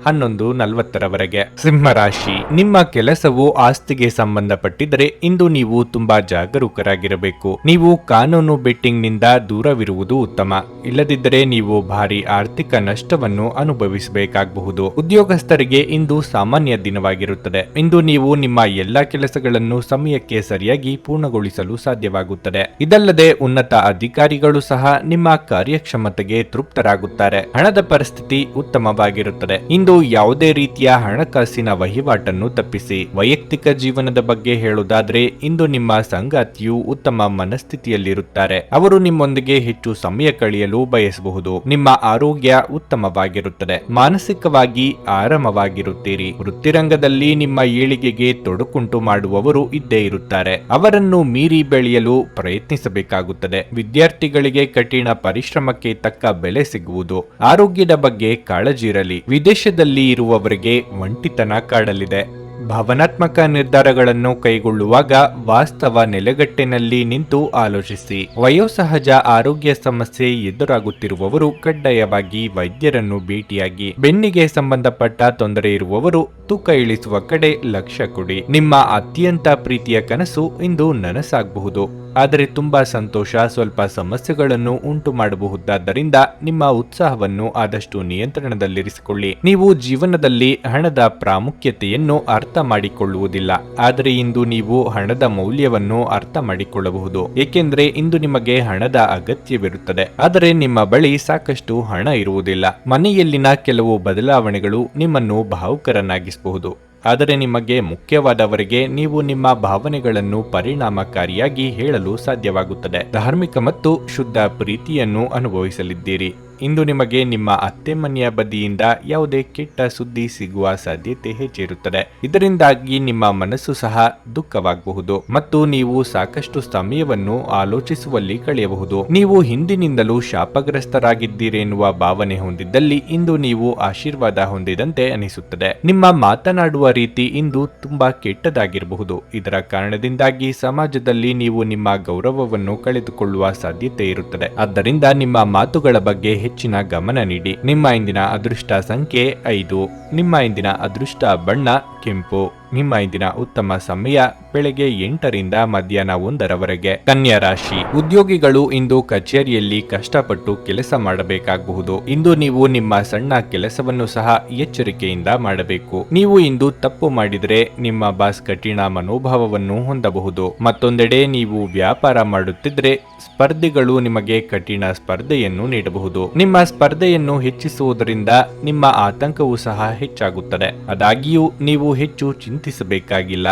11:40ರವರೆಗೆ. ಸಿಂಹರಾಶಿ, ನಿಮ್ಮ ಕೆಲಸವು ಆಸ್ತಿಗೆ ಸಂಬಂಧಪಟ್ಟಿದ್ದರೆ ಇಂದು ನೀವು ತುಂಬಾ ಜಾಗರೂಕರಾಗಿರಬೇಕು. ನೀವು ಕಾನೂನು ಬೆಟ್ಟಿಂಗ್ ನಿಂದ ದೂರವಿರುವುದು ಉತ್ತಮ. ಇಲ್ಲದಿದ್ದರೆ ನೀವು ಭಾರಿ ಆರ್ಥಿಕ ನಷ್ಟವನ್ನು ಅನುಭವಿಸಬೇಕಾಗಬಹುದು. ಉದ್ಯೋಗಸ್ಥರಿಗೆ ಇಂದು ಸಾಮಾನ್ಯ ದಿನವಾಗಿರುತ್ತದೆ. ಇಂದು ನೀವು ನಿಮ್ಮ ಎಲ್ಲಾ ಕೆಲಸಗಳನ್ನು ಸಮಯಕ್ಕೆ ಸರಿಯಾಗಿ ಪೂರ್ಣಗೊಳಿಸಲು ಸಾಧ್ಯವಾಗುತ್ತದೆ. ಇದಲ್ಲದೆ ಉನ್ನತ ಅಧಿಕಾರಿಗಳು ಸಹ ನಿಮ್ಮ ಕಾರ್ಯಕ್ಷಮತೆಗೆ ತೃಪ್ತರಾಗುತ್ತಾರೆ. ಹಣದ ಪರಿಸ್ಥಿತಿ ಉತ್ತಮವಾಗಿರುತ್ತದೆ. ಇಂದು ಯಾವುದೇ ರೀತಿಯ ಹಣಕಾಸಿನ ವಹಿವಾಟನ್ನು ತಪ್ಪಿಸಿ. ವೈಯಕ್ತಿಕ ಜೀವನದ ಬಗ್ಗೆ ಹೇಳುವುದಾದ್ರೆ ಇಂದು ನಿಮ್ಮ ಸಂಗಾತಿಯು ಉತ್ತಮ ಮನಸ್ಥಿತಿಯಲ್ಲಿರುತ್ತಾರೆ. ಅವರು ನಿಮ್ಮೊಂದಿಗೆ ಹೆಚ್ಚು ಸಮಯ ಕಳೆಯಲು ಬಯಸಬಹುದು. ನಿಮ್ಮ ಆರೋಗ್ಯ ಉತ್ತಮವಾಗಿರುತ್ತದೆ. ಮಾನಸಿಕವಾಗಿ ಆರಾಮವಾಗಿರುತ್ತೀರಿ. ವೃತ್ತಿರಂಗದಲ್ಲಿ ನಿಮ್ಮ ಏಳಿಗೆಗೆ ತೊಡಕುಂಟು ಮಾಡುವವರು ಇದ್ದೇ ಇರುತ್ತಾರೆ. ಅವರನ್ನು ಮೀರಿ ಬೆಳೆಯಲು ಪ್ರಯತ್ನಿಸಬೇಕಾಗುತ್ತದೆ. ವಿದ್ಯಾರ್ಥಿಗಳಿಗೆ ಕಠಿಣ ಪರಿಶ್ರಮಕ್ಕೆ ತಕ್ಕ ಬೆಲೆ ಸಿಗುವುದು. ಆರೋಗ್ಯದ ಬಗ್ಗೆ ಕಾಳಜಿ ಇರಲಿ. ವಿದೇಶದಲ್ಲಿ ಇರುವವರಿಗೆ ಒಂಟಿತನ ಕಾಡಲಿದೆ. ಭಾವನಾತ್ಮಕ ನಿರ್ಧಾರಗಳನ್ನು ಕೈಗೊಳ್ಳುವಾಗ ವಾಸ್ತವ ನೆಲೆಗಟ್ಟಿನಲ್ಲಿ ನಿಂತು ಆಲೋಚಿಸಿ. ವಯೋಸಹಜ ಆರೋಗ್ಯ ಸಮಸ್ಯೆ ಎದುರಾಗುತ್ತಿರುವವರು ಕಡ್ಡಾಯವಾಗಿ ವೈದ್ಯರನ್ನು ಭೇಟಿಯಾಗಿ. ಬೆನ್ನಿಗೆ ಸಂಬಂಧಪಟ್ಟ ತೊಂದರೆ ಇರುವವರು ತೂಕ ಇಳಿಸುವ ಕಡೆ ಲಕ್ಷ್ಯ ಕೊಡಿ. ನಿಮ್ಮ ಅತ್ಯಂತ ಪ್ರೀತಿಯ ಕನಸು ಇಂದು ನನಸಾಗಬಹುದು, ಆದರೆ ತುಂಬಾ ಸಂತೋಷ ಸ್ವಲ್ಪ ಸಮಸ್ಯೆಗಳನ್ನು ಉಂಟು ಮಾಡಬಹುದಾದ್ದರಿಂದ ನಿಮ್ಮ ಉತ್ಸಾಹವನ್ನು ಆದಷ್ಟು ನಿಯಂತ್ರಣದಲ್ಲಿರಿಸಿಕೊಳ್ಳಿ. ನೀವು ಜೀವನದಲ್ಲಿ ಹಣದ ಪ್ರಾಮುಖ್ಯತೆಯನ್ನು ಅರ್ಥ ಮಾಡಿಕೊಳ್ಳುವುದಿಲ್ಲ, ಆದರೆ ಇಂದು ನೀವು ಹಣದ ಮೌಲ್ಯವನ್ನು ಅರ್ಥ ಮಾಡಿಕೊಳ್ಳಬಹುದು. ಏಕೆಂದರೆ ಇಂದು ನಿಮಗೆ ಹಣದ ಅಗತ್ಯವಿರುತ್ತದೆ, ಆದರೆ ನಿಮ್ಮ ಬಳಿ ಸಾಕಷ್ಟು ಹಣ ಇರುವುದಿಲ್ಲ. ಮನೆಯಲ್ಲಿನ ಕೆಲವು ಬದಲಾವಣೆಗಳು ನಿಮ್ಮನ್ನು ಭಾವುಕರನ್ನಾಗಿಸಬಹುದು, ಆದರೆ ನಿಮಗೆ ಮುಖ್ಯವಾದವರಿಗೆ ನೀವು ನಿಮ್ಮ ಭಾವನೆಗಳನ್ನು ಪರಿಣಾಮಕಾರಿಯಾಗಿ ಹೇಳಲು ಸಾಧ್ಯವಾಗುತ್ತದೆ. ಧಾರ್ಮಿಕ ಮತ್ತು ಶುದ್ಧ ಪ್ರೀತಿಯನ್ನು ಅನುಭವಿಸಲಿದ್ದೀರಿ. ಇಂದು ನಿಮಗೆ ನಿಮ್ಮ ಅತ್ತೆಮನೆಯ ಬದಿಯಿಂದ ಯಾವುದೇ ಕೆಟ್ಟ ಸುದ್ದಿ ಸಿಗುವ ಸಾಧ್ಯತೆ ಹೆಚ್ಚಿರುತ್ತದೆ. ಇದರಿಂದಾಗಿ ನಿಮ್ಮ ಮನಸ್ಸು ಸಹ ದುಃಖವಾಗಬಹುದು ಮತ್ತು ನೀವು ಸಾಕಷ್ಟು ಸಮಯವನ್ನು ಆಲೋಚಿಸುವಲ್ಲಿ ಕಳೆಯಬಹುದು. ನೀವು ಹಿಂದಿನಿಂದಲೂ ಶಾಪಗ್ರಸ್ತರಾಗಿದ್ದೀರಿ ಎನ್ನುವ ಭಾವನೆ ಹೊಂದಿದ್ದಲ್ಲಿ ಇಂದು ನೀವು ಆಶೀರ್ವಾದ ಹೊಂದಿದಂತೆ ಅನಿಸುತ್ತದೆ. ನಿಮ್ಮ ಮಾತನಾಡುವ ರೀತಿ ಇಂದು ತುಂಬಾ ಕೆಟ್ಟದಾಗಿರಬಹುದು. ಇದರ ಕಾರಣದಿಂದಾಗಿ ಸಮಾಜದಲ್ಲಿ ನೀವು ನಿಮ್ಮ ಗೌರವವನ್ನು ಕಳೆದುಕೊಳ್ಳುವ ಸಾಧ್ಯತೆ ಇರುತ್ತದೆ. ಆದ್ದರಿಂದ ನಿಮ್ಮ ಮಾತುಗಳ ಬಗ್ಗೆ ಹೆಚ್ಚಿನ ಗಮನ ನೀಡಿ. ನಿಮ್ಮ ಇಂದಿನ ಅದೃಷ್ಟ ಸಂಖ್ಯೆ 5. ನಿಮ್ಮ ಇಂದಿನ ಅದೃಷ್ಟ ಬಣ್ಣ ಕೆಂಪು. ನಿಮ್ಮ ಇಂದಿನ ಉತ್ತಮ ಸಮಯ ಬೆಳಗ್ಗೆ 8ರಿಂದ ಮಧ್ಯಾಹ್ನ 1ರವರೆಗೆ. ಕನ್ಯಾ ರಾಶಿ, ಉದ್ಯೋಗಿಗಳು ಇಂದು ಕಚೇರಿಯಲ್ಲಿ ಕಷ್ಟಪಟ್ಟು ಕೆಲಸ ಮಾಡಬೇಕಾಗಬಹುದು. ಇಂದು ನೀವು ನಿಮ್ಮ ಸಣ್ಣ ಕೆಲಸವನ್ನು ಸಹ ಎಚ್ಚರಿಕೆಯಿಂದ ಮಾಡಬೇಕು. ನೀವು ಇಂದು ತಪ್ಪು ಮಾಡಿದರೆ ನಿಮ್ಮ ಬಾಸ್ ಕಠಿಣ ಮನೋಭಾವವನ್ನು ಹೊಂದಬಹುದು. ಮತ್ತೊಂದೆಡೆ ನೀವು ವ್ಯಾಪಾರ ಮಾಡುತ್ತಿದ್ರೆ ಸ್ಪರ್ಧಿಗಳು ನಿಮಗೆ ಕಠಿಣ ಸ್ಪರ್ಧೆಯನ್ನು ನೀಡಬಹುದು. ನಿಮ್ಮ ಸ್ಪರ್ಧೆಯನ್ನು ಹೆಚ್ಚಿಸುವುದರಿಂದ ನಿಮ್ಮ ಆತಂಕವೂ ಸಹ ಹೆಚ್ಚಾಗುತ್ತದೆ. ಆದಾಗ್ಯೂ ನೀವು ಹೆಚ್ಚು ಚಿಂತಿಸಬೇಕಾಗಿಲ್ಲ.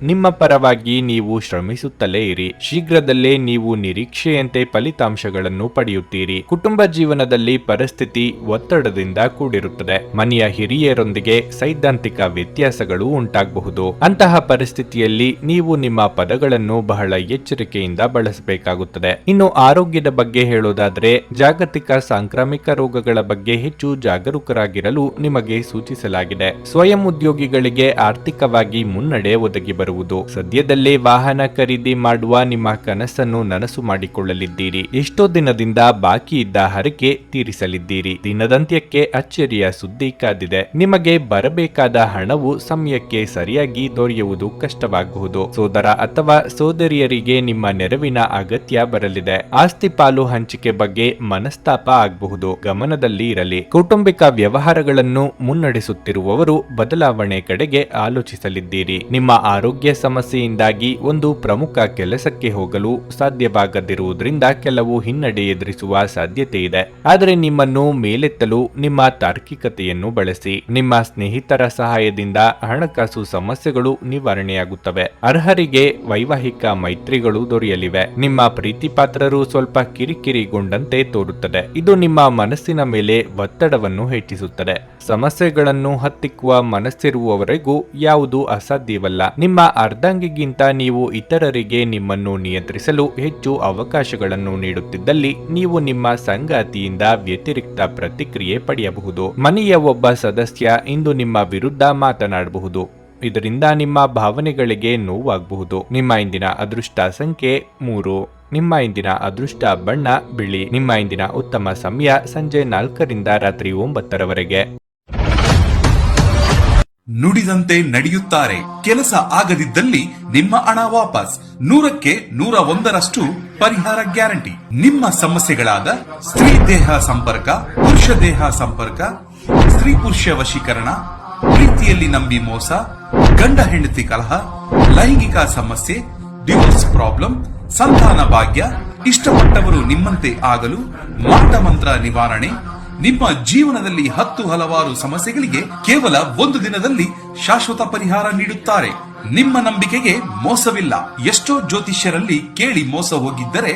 ನಿಮ್ಮ ಪರವಾಗಿ ನೀವು ಶ್ರಮಿಸುತ್ತಲೇ ಇರಿ. ಶೀಘ್ರದಲ್ಲೇ ನೀವು ನಿರೀಕ್ಷೆಯಂತೆ ಫಲಿತಾಂಶಗಳನ್ನು ಪಡೆಯುತ್ತೀರಿ. ಕುಟುಂಬ ಜೀವನದಲ್ಲಿ ಪರಿಸ್ಥಿತಿ ಒತ್ತಡದಿಂದ ಕೂಡಿರುತ್ತದೆ. ಮನೆಯ ಹಿರಿಯರೊಂದಿಗೆ ಸೈದ್ಧಾಂತಿಕ ವ್ಯತ್ಯಾಸಗಳು ಉಂಟಾಗಬಹುದು. ಅಂತಹ ಪರಿಸ್ಥಿತಿಯಲ್ಲಿ ನೀವು ನಿಮ್ಮ ಪದಗಳನ್ನು ಬಹಳ ಎಚ್ಚರಿಕೆಯಿಂದ ಬಳಸಬೇಕಾಗುತ್ತದೆ. ಇನ್ನು ಆರೋಗ್ಯದ ಬಗ್ಗೆ ಹೇಳೋದಾದ್ರೆ ಜಾಗತಿಕ ಸಾಂಕ್ರಾಮಿಕ ರೋಗಗಳ ಬಗ್ಗೆ ಹೆಚ್ಚು ಜಾಗರೂಕರಾಗಿರಲು ನಿಮಗೆ ಸೂಚಿಸಲಾಗಿದೆ. ಸ್ವಯಂ ಉದ್ಯೋಗಿಗಳಿಗೆ ಆರ್ಥಿಕವಾಗಿ ಮುನ್ನಡೆ ಒದಗಿ ಬರುವುದು. ಸದ್ಯದಲ್ಲೇ ವಾಹನ ಖರೀದಿ ಮಾಡುವ ನಿಮ್ಮ ಕನಸನ್ನು ನನಸು ಮಾಡಿಕೊಳ್ಳಲಿದ್ದೀರಿ. ಎಷ್ಟೋ ದಿನದಿಂದ ಬಾಕಿ ಇದ್ದ ಹರಕೆ ತೀರಿಸಲಿದ್ದೀರಿ. ದಿನದಂತ್ಯಕ್ಕೆ ಅಚ್ಚರಿಯ ಸುದ್ದಿ ಕಾದಿದೆ. ನಿಮಗೆ ಬರಬೇಕಾದ ಹಣವು ಸಮಯಕ್ಕೆ ಸರಿಯಾಗಿ ದೊರೆಯುವುದು ಕಷ್ಟವಾಗಬಹುದು. ಸೋದರ ಅಥವಾ ಸೋದರಿಯರಿಗೆ ನಿಮ್ಮ ನೆರವಿನ ಅಗತ್ಯ ಬರಲಿದೆ. ಆಸ್ತಿ ಪಾಲು ಹಂಚಿಕೆ ಬಗ್ಗೆ ಮನಸ್ತಾಪ ಆಗಬಹುದು. ಗಮನದಲ್ಲಿ ಇರಲಿ. ಕೌಟುಂಬಿಕ ವ್ಯವಹಾರಗಳನ್ನು ಮುನ್ನಡೆಸುತ್ತಿರುವವರು ಬದಲಾವಣೆ ಕಡೆಗೆ ಆಲೋಚಿಸಲಿದ್ದೀರಿ. ನಿಮ್ಮ ಆರೋಗ್ಯ ಆರೋಗ್ಯ ಸಮಸ್ಯೆಯಿಂದಾಗಿ ಒಂದು ಪ್ರಮುಖ ಕೆಲಸಕ್ಕೆ ಹೋಗಲು ಸಾಧ್ಯವಾಗದಿರುವುದರಿಂದ ಕೆಲವು ಹಿನ್ನಡೆ ಎದುರಿಸುವ ಸಾಧ್ಯತೆ ಇದೆ. ಆದರೆ ನಿಮ್ಮನ್ನು ಮೇಲೆತ್ತಲು ನಿಮ್ಮ ತಾರ್ಕಿಕತೆಯನ್ನು ಬಳಸಿ. ನಿಮ್ಮ ಸ್ನೇಹಿತರ ಸಹಾಯದಿಂದ ಹಣಕಾಸು ಸಮಸ್ಯೆಗಳು ನಿವಾರಣೆಯಾಗುತ್ತವೆ. ಅರ್ಹರಿಗೆ ವೈವಾಹಿಕ ಮೈತ್ರಿಗಳು ದೊರೆಯಲಿವೆ. ನಿಮ್ಮ ಪ್ರೀತಿಪಾತ್ರರು ಸ್ವಲ್ಪ ಕಿರಿಕಿರಿಗೊಂಡಂತೆ ತೋರುತ್ತದೆ. ಇದು ನಿಮ್ಮ ಮನಸ್ಸಿನ ಮೇಲೆ ಒತ್ತಡವನ್ನು ಹೆಚ್ಚಿಸುತ್ತದೆ. ಸಮಸ್ಯೆಗಳನ್ನು ಹತ್ತಿಕ್ಕುವ ಮನಸ್ಸಿರುವವರೆಗೂ ಯಾವುದು ಅಸಾಧ್ಯವಲ್ಲ. ನಿಮ್ಮ ಅರ್ಧಾಂಗಿಗಿಂತ ನೀವು ಇತರರಿಗೆ ನಿಮ್ಮನ್ನು ನಿಯಂತ್ರಿಸಲು ಹೆಚ್ಚು ಅವಕಾಶಗಳನ್ನು ನೀಡುತ್ತಿದ್ದಲ್ಲಿ ನೀವು ನಿಮ್ಮ ಸಂಗಾತಿಯಿಂದ ವ್ಯತಿರಿಕ್ತ ಪ್ರತಿಕ್ರಿಯೆ ಪಡೆಯಬಹುದು. ಮನೆಯ ಒಬ್ಬ ಸದಸ್ಯ ಇಂದು ನಿಮ್ಮ ವಿರುದ್ಧ ಮಾತನಾಡಬಹುದು. ಇದರಿಂದ ನಿಮ್ಮ ಭಾವನೆಗಳಿಗೆ ನೋವಾಗಬಹುದು. ನಿಮ್ಮ ಇಂದಿನ ಅದೃಷ್ಟ ಸಂಖ್ಯೆ 3. ನಿಮ್ಮ ಇಂದಿನ ಅದೃಷ್ಟ ಬಣ್ಣ ಬಿಳಿ. ನಿಮ್ಮ ಇಂದಿನ ಉತ್ತಮ ಸಮಯ ಸಂಜೆ 4ರಿಂದ ರಾತ್ರಿ 9ರವರೆಗೆ. ನುಡಿದಂತೆ ನಡೆಯುತ್ತಾರೆ. ಕೆಲಸ ಆಗದಿದ್ದಲ್ಲಿ ನಿಮ್ಮ ಹಣ ವಾಪಸ್. 100ಕ್ಕೆ 101ರಷ್ಟು ಪರಿಹಾರ ಗ್ಯಾರಂಟಿ. ನಿಮ್ಮ ಸಮಸ್ಯೆಗಳಾದ ಸ್ತ್ರೀ ದೇಹ ಸಂಪರ್ಕ, ಪುರುಷ ದೇಹ ಸಂಪರ್ಕ, ಸ್ತ್ರೀ ಪುರುಷ ವಶೀಕರಣ, ಪ್ರೀತಿಯಲ್ಲಿ ನಂಬಿ ಮೋಸ, ಗಂಡ ಹೆಂಡತಿ ಕಲಹ, ಲೈಂಗಿಕ ಸಮಸ್ಯೆ, ಡಿವೋರ್ಸ್ ಪ್ರಾಬ್ಲಮ್, ಸಂತಾನ ಭಾಗ್ಯ, ಇಷ್ಟಪಟ್ಟವರು ನಿಮ್ಮಂತೆ ಆಗಲು, ಮಾಟ ಮಂತ್ರ ನಿವಾರಣೆ, ನಿಮ್ಮ ಜೀವನದಲ್ಲಿ 10 ಹಲವಾರು ಸಮಸ್ಯೆಗಳಿಗೆ ಕೇವಲ 1 ದಿನದಲ್ಲಿ ಶಾಶ್ವತ ಪರಿಹಾರ ನೀಡುತ್ತಾರೆ. ನಿಮ್ಮ ನಂಬಿಕೆಗೆ ಮೋಸವಿಲ್ಲ. ಎಷ್ಟೋ ಜ್ಯೋತಿಷ್ಯರಲ್ಲಿ ಕೇಳಿ ಮೋಸ ಹೋಗಿದ್ದರೆ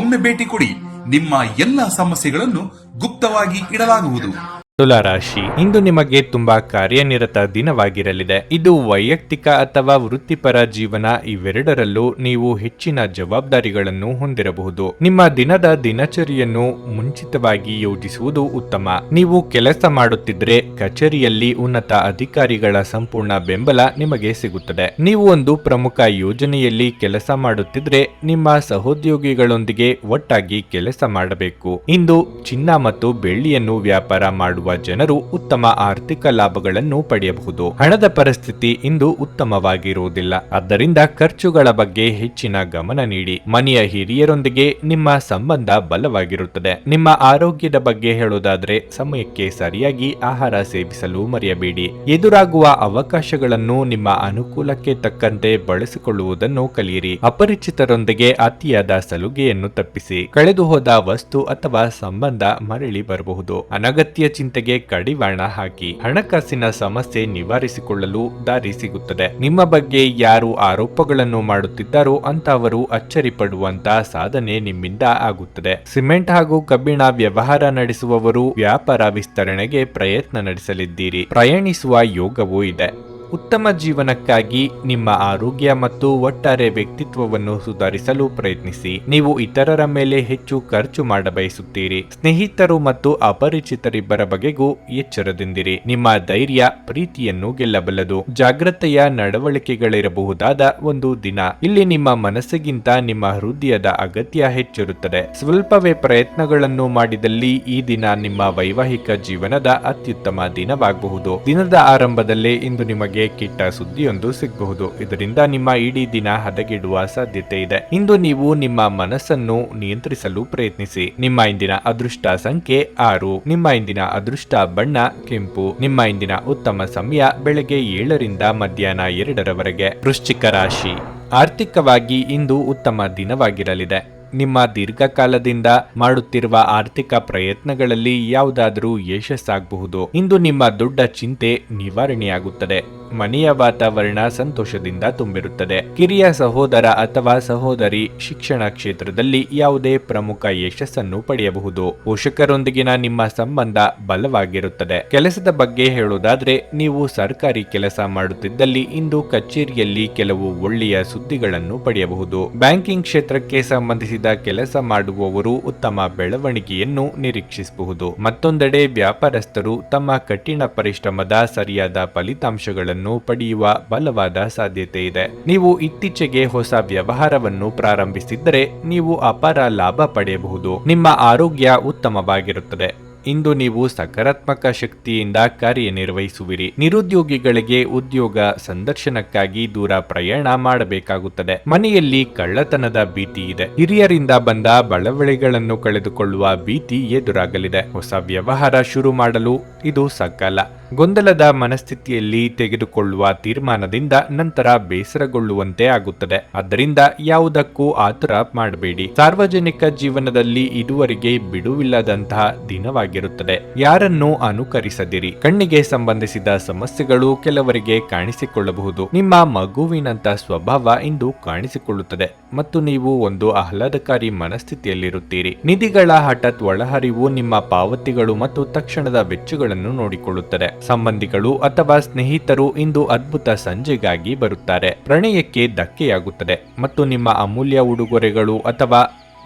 ಒಮ್ಮೆ ಭೇಟಿ ಕೊಡಿ. ನಿಮ್ಮ ಎಲ್ಲಾ ಸಮಸ್ಯೆಗಳನ್ನು ಗುಪ್ತವಾಗಿ ಇಡಲಾಗುವುದು. ತುಲಾ ರಾಶಿ, ಇಂದು ನಿಮಗೆ ತುಂಬಾ ಕಾರ್ಯನಿರತ ದಿನವಾಗಿರಲಿದೆ. ಇದು ವೈಯಕ್ತಿಕ ಅಥವಾ ವೃತ್ತಿಪರ ಜೀವನ ಇವೆರಡರಲ್ಲೂ ನೀವು ಹೆಚ್ಚಿನ ಜವಾಬ್ದಾರಿಗಳನ್ನು ಹೊಂದಿರಬಹುದು. ನಿಮ್ಮ ದಿನದ ದಿನಚರಿಯನ್ನು ಮುಂಚಿತವಾಗಿ ಯೋಜಿಸುವುದು ಉತ್ತಮ. ನೀವು ಕೆಲಸ ಮಾಡುತ್ತಿದ್ರೆ ಕಚೇರಿಯಲ್ಲಿ ಉನ್ನತ ಅಧಿಕಾರಿಗಳ ಸಂಪೂರ್ಣ ಬೆಂಬಲ ನಿಮಗೆ ಸಿಗುತ್ತದೆ. ನೀವು ಒಂದು ಪ್ರಮುಖ ಯೋಜನೆಯಲ್ಲಿ ಕೆಲಸ ಮಾಡುತ್ತಿದ್ರೆ ನಿಮ್ಮ ಸಹೋದ್ಯೋಗಿಗಳೊಂದಿಗೆ ಒಟ್ಟಾಗಿ ಕೆಲಸ ಮಾಡಬೇಕು. ಇಂದು ಚಿನ್ನ ಮತ್ತು ಬೆಳ್ಳಿಯನ್ನು ವ್ಯಾಪಾರ ಮಾಡುವ ಜನರು ಉತ್ತಮ ಆರ್ಥಿಕ ಲಾಭಗಳನ್ನು ಪಡೆಯಬಹುದು. ಹಣದ ಪರಿಸ್ಥಿತಿ ಇಂದು ಉತ್ತಮವಾಗಿರುವುದಿಲ್ಲ. ಆದ್ದರಿಂದ ಖರ್ಚುಗಳ ಬಗ್ಗೆ ಹೆಚ್ಚಿನ ಗಮನ ನೀಡಿ. ಮನೆಯ ಹಿರಿಯರೊಂದಿಗೆ ನಿಮ್ಮ ಸಂಬಂಧ ಬಲವಾಗಿರುತ್ತದೆ. ನಿಮ್ಮ ಆರೋಗ್ಯದ ಬಗ್ಗೆ ಹೇಳೋದಾದ್ರೆ ಸಮಯಕ್ಕೆ ಸರಿಯಾಗಿ ಆಹಾರ ಸೇವಿಸಲು ಮರೆಯಬೇಡಿ. ಎದುರಾಗುವ ಅವಕಾಶಗಳನ್ನು ನಿಮ್ಮ ಅನುಕೂಲಕ್ಕೆ ತಕ್ಕಂತೆ ಬಳಸಿಕೊಳ್ಳುವುದನ್ನು ಕಲಿಯಿರಿ. ಅಪರಿಚಿತರೊಂದಿಗೆ ಅತಿಯಾದ ಸಲುಗೆಯನ್ನು ತಪ್ಪಿಸಿ. ಕಳೆದು ಹೋದ ವಸ್ತು ಅಥವಾ ಸಂಬಂಧ ಮರಳಿ ಬರಬಹುದು. ಅನಗತ್ಯ ಚಿಂತೆಗೆ ಕಡಿವಾಣ ಹಾಕಿ. ಹಣಕಾಸಿನ ಸಮಸ್ಯೆ ನಿವಾರಿಸಿಕೊಳ್ಳಲು ದಾರಿ ಸಿಗುತ್ತದೆ. ನಿಮ್ಮ ಬಗ್ಗೆ ಯಾರು ಆರೋಪಗಳನ್ನು ಮಾಡುತ್ತಿದ್ದಾರೋ ಅಂತವರು ಅಚ್ಚರಿ ಪಡುವಂತ ಸಾಧನೆ ನಿಮ್ಮಿಂದ ಆಗುತ್ತದೆ. ಸಿಮೆಂಟ್ ಹಾಗೂ ಕಬ್ಬಿಣ ವ್ಯವಹಾರ ನಡೆಸುವವರು ವ್ಯಾಪಾರ ವಿಸ್ತರಣೆಗೆ ಪ್ರಯತ್ನ ನಡೆಸಲಿದ್ದೀರಿ. ಪ್ರಯಾಣಿಸುವ ಯೋಗವೂ ಇದೆ. ಉತ್ತಮ ಜೀವನಕ್ಕಾಗಿ ನಿಮ್ಮ ಆರೋಗ್ಯ ಮತ್ತು ಒಟ್ಟಾರೆ ವ್ಯಕ್ತಿತ್ವವನ್ನು ಸುಧಾರಿಸಲು ಪ್ರಯತ್ನಿಸಿ. ನೀವು ಇತರರ ಮೇಲೆ ಹೆಚ್ಚು ಖರ್ಚು ಮಾಡಬಯಸುತ್ತೀರಿ. ಸ್ನೇಹಿತರು ಮತ್ತು ಅಪರಿಚಿತರಿಬ್ಬರ ಬಗೆಗೂ ಎಚ್ಚರದಿಂದಿರಿ. ನಿಮ್ಮ ಧೈರ್ಯ ಪ್ರೀತಿಯನ್ನು ಗೆಲ್ಲಬಲ್ಲದು. ಜಾಗ್ರತೆಯ ನಡವಳಿಕೆಗಳಿರಬಹುದಾದ ಒಂದು ದಿನ. ಇಲ್ಲಿ ನಿಮ್ಮ ಮನಸ್ಸಿಗಿಂತ ನಿಮ್ಮ ಹೃದಯದ ಅಗತ್ಯ ಹೆಚ್ಚಿರುತ್ತದೆ. ಸ್ವಲ್ಪವೇ ಪ್ರಯತ್ನಗಳನ್ನು ಮಾಡಿದಲ್ಲಿ ಈ ದಿನ ನಿಮ್ಮ ವೈವಾಹಿಕ ಜೀವನದ ಅತ್ಯುತ್ತಮ ದಿನವಾಗಬಹುದು. ದಿನದ ಆರಂಭದಲ್ಲೇ ಇಂದು ನಿಮಗೆ ಕೆಟ್ಟ ಸುದ್ದಿಯೊಂದು ಸಿಗಬಹುದು. ಇದರಿಂದ ನಿಮ್ಮ ಇಡೀ ದಿನ ಹದಗೆಡುವ ಸಾಧ್ಯತೆ ಇದೆ. ಇಂದು ನೀವು ನಿಮ್ಮ ಮನಸ್ಸನ್ನು ನಿಯಂತ್ರಿಸಲು ಪ್ರಯತ್ನಿಸಿ. ನಿಮ್ಮ ಇಂದಿನ ಅದೃಷ್ಟ ಸಂಖ್ಯೆ 6. ನಿಮ್ಮ ಇಂದಿನ ಅದೃಷ್ಟ ಬಣ್ಣ ಕೆಂಪು. ನಿಮ್ಮ ಇಂದಿನ ಉತ್ತಮ ಸಮಯ ಬೆಳಗ್ಗೆ 7ರಿಂದ ಮಧ್ಯಾಹ್ನ 2ರವರೆಗೆ. ವೃಶ್ಚಿಕ ರಾಶಿ, ಆರ್ಥಿಕವಾಗಿ ಇಂದು ಉತ್ತಮ ದಿನವಾಗಿರಲಿದೆ. ನಿಮ್ಮ ದೀರ್ಘಕಾಲದಿಂದ ಮಾಡುತ್ತಿರುವ ಆರ್ಥಿಕ ಪ್ರಯತ್ನಗಳಲ್ಲಿ ಯಾವುದಾದರೂ ಯಶಸ್ಸಾಗಬಹುದು. ಇಂದು ನಿಮ್ಮ ದೊಡ್ಡ ಚಿಂತೆ ನಿವಾರಣೆಯಾಗುತ್ತದೆ. ಮನೆಯ ವಾತಾವರಣ ಸಂತೋಷದಿಂದ ತುಂಬಿರುತ್ತದೆ. ಕಿರಿಯ ಸಹೋದರ ಅಥವಾ ಸಹೋದರಿ ಶಿಕ್ಷಣ ಕ್ಷೇತ್ರದಲ್ಲಿ ಯಾವುದೇ ಪ್ರಮುಖ ಯಶಸ್ಸನ್ನು ಪಡೆಯಬಹುದು. ಪೋಷಕರೊಂದಿಗಿನ ನಿಮ್ಮ ಸಂಬಂಧ ಬಲವಾಗಿರುತ್ತದೆ. ಕೆಲಸದ ಬಗ್ಗೆ ಹೇಳೋದಾದ್ರೆ ನೀವು ಸರ್ಕಾರಿ ಕೆಲಸ ಮಾಡುತ್ತಿದ್ದಲ್ಲಿ ಇಂದು ಕಚೇರಿಯಲ್ಲಿ ಕೆಲವು ಒಳ್ಳೆಯ ಸುದ್ದಿಗಳನ್ನು ಪಡೆಯಬಹುದು. ಬ್ಯಾಂಕಿಂಗ್ ಕ್ಷೇತ್ರಕ್ಕೆ ಸಂಬಂಧಿಸಿದ ಕೆಲಸ ಮಾಡುವವರು ಉತ್ತಮ ಬೆಳವಣಿಗೆಯನ್ನು ನಿರೀಕ್ಷಿಸಬಹುದು. ಮತ್ತೊಂದೆಡೆ ವ್ಯಾಪಾರಸ್ಥರು ತಮ್ಮ ಕಠಿಣ ಪರಿಶ್ರಮದ ಸರಿಯಾದ ಫಲಿತಾಂಶಗಳನ್ನು ಪಡೆಯುವ ಬಲವಾದ ಸಾಧ್ಯತೆ ಇದೆ. ನೀವು ಇತ್ತೀಚೆಗೆ ಹೊಸ ವ್ಯವಹಾರವನ್ನು ಪ್ರಾರಂಭಿಸಿದ್ದರೆ ನೀವು ಅಪಾರ ಲಾಭ ಪಡೆಯಬಹುದು. ನಿಮ್ಮ ಆರೋಗ್ಯ ಉತ್ತಮವಾಗಿರುತ್ತದೆ. ಇಂದು ನೀವು ಸಕಾರಾತ್ಮಕ ಶಕ್ತಿಯಿಂದ ಕಾರ್ಯನಿರ್ವಹಿಸುವಿರಿ. ನಿರುದ್ಯೋಗಿಗಳಿಗೆ ಉದ್ಯೋಗ ಸಂದರ್ಶನಕ್ಕಾಗಿ ದೂರ ಪ್ರಯಾಣ ಮಾಡಬೇಕಾಗುತ್ತದೆ. ಮನೆಯಲ್ಲಿ ಕಳ್ಳತನದ ಭೀತಿ ಇದೆ. ಹಿರಿಯರಿಂದ ಬಂದ ಬಳವಳಿಗಳನ್ನು ಕಳೆದುಕೊಳ್ಳುವ ಭೀತಿ ಎದುರಾಗಲಿದೆ. ಹೊಸ ವ್ಯವಹಾರ ಶುರು ಮಾಡಲು ಇದು ಸಕಾಲ. ಗೊಂದಲದ ಮನಸ್ಥಿತಿಯಲ್ಲಿ ತೆಗೆದುಕೊಳ್ಳುವ ತೀರ್ಮಾನದಿಂದ ನಂತರ ಬೇಸರಗೊಳ್ಳುವಂತೆ ಆಗುತ್ತದೆ. ಆದ್ದರಿಂದ ಯಾವುದಕ್ಕೂ ಆತುರ ಮಾಡಬೇಡಿ. ಸಾರ್ವಜನಿಕ ಜೀವನದಲ್ಲಿ ಇದುವರೆಗೆ ಬಿಡುವಿಲ್ಲದಂತಹ ದಿನವಾಗಿರುತ್ತದೆ. ಯಾರನ್ನು ಅನುಕರಿಸದಿರಿ. ಕಣ್ಣಿಗೆ ಸಂಬಂಧಿಸಿದ ಸಮಸ್ಯೆಗಳು ಕೆಲವರಿಗೆ ಕಾಣಿಸಿಕೊಳ್ಳಬಹುದು. ನಿಮ್ಮ ಮಗುವಿನಂತ ಸ್ವಭಾವ ಇಂದು ಕಾಣಿಸಿಕೊಳ್ಳುತ್ತದೆ ಮತ್ತು ನೀವು ಒಂದು ಆಹ್ಲಾದಕಾರಿ ಮನಸ್ಥಿತಿಯಲ್ಲಿರುತ್ತೀರಿ. ನಿಧಿಗಳ ಹಠಾತ್ ಒಳಹರಿವು ನಿಮ್ಮ ಪಾವತಿಗಳು ಮತ್ತು ತಕ್ಷಣದ ವೆಚ್ಚಗಳನ್ನು ನೋಡಿಕೊಳ್ಳುತ್ತದೆ. ಸಂಬಂಧಿಗಳು ಅಥವಾ ಸ್ನೇಹಿತರು ಇಂದು ಅದ್ಭುತ ಸಂಜೆಗಾಗಿ ಬರುತ್ತಾರೆ. ಪ್ರಣಯಕ್ಕೆ ಧಕ್ಕೆಯಾಗುತ್ತದೆ ಮತ್ತು ನಿಮ್ಮ ಅಮೂಲ್ಯ ಉಡುಗೊರೆಗಳು ಅಥವಾ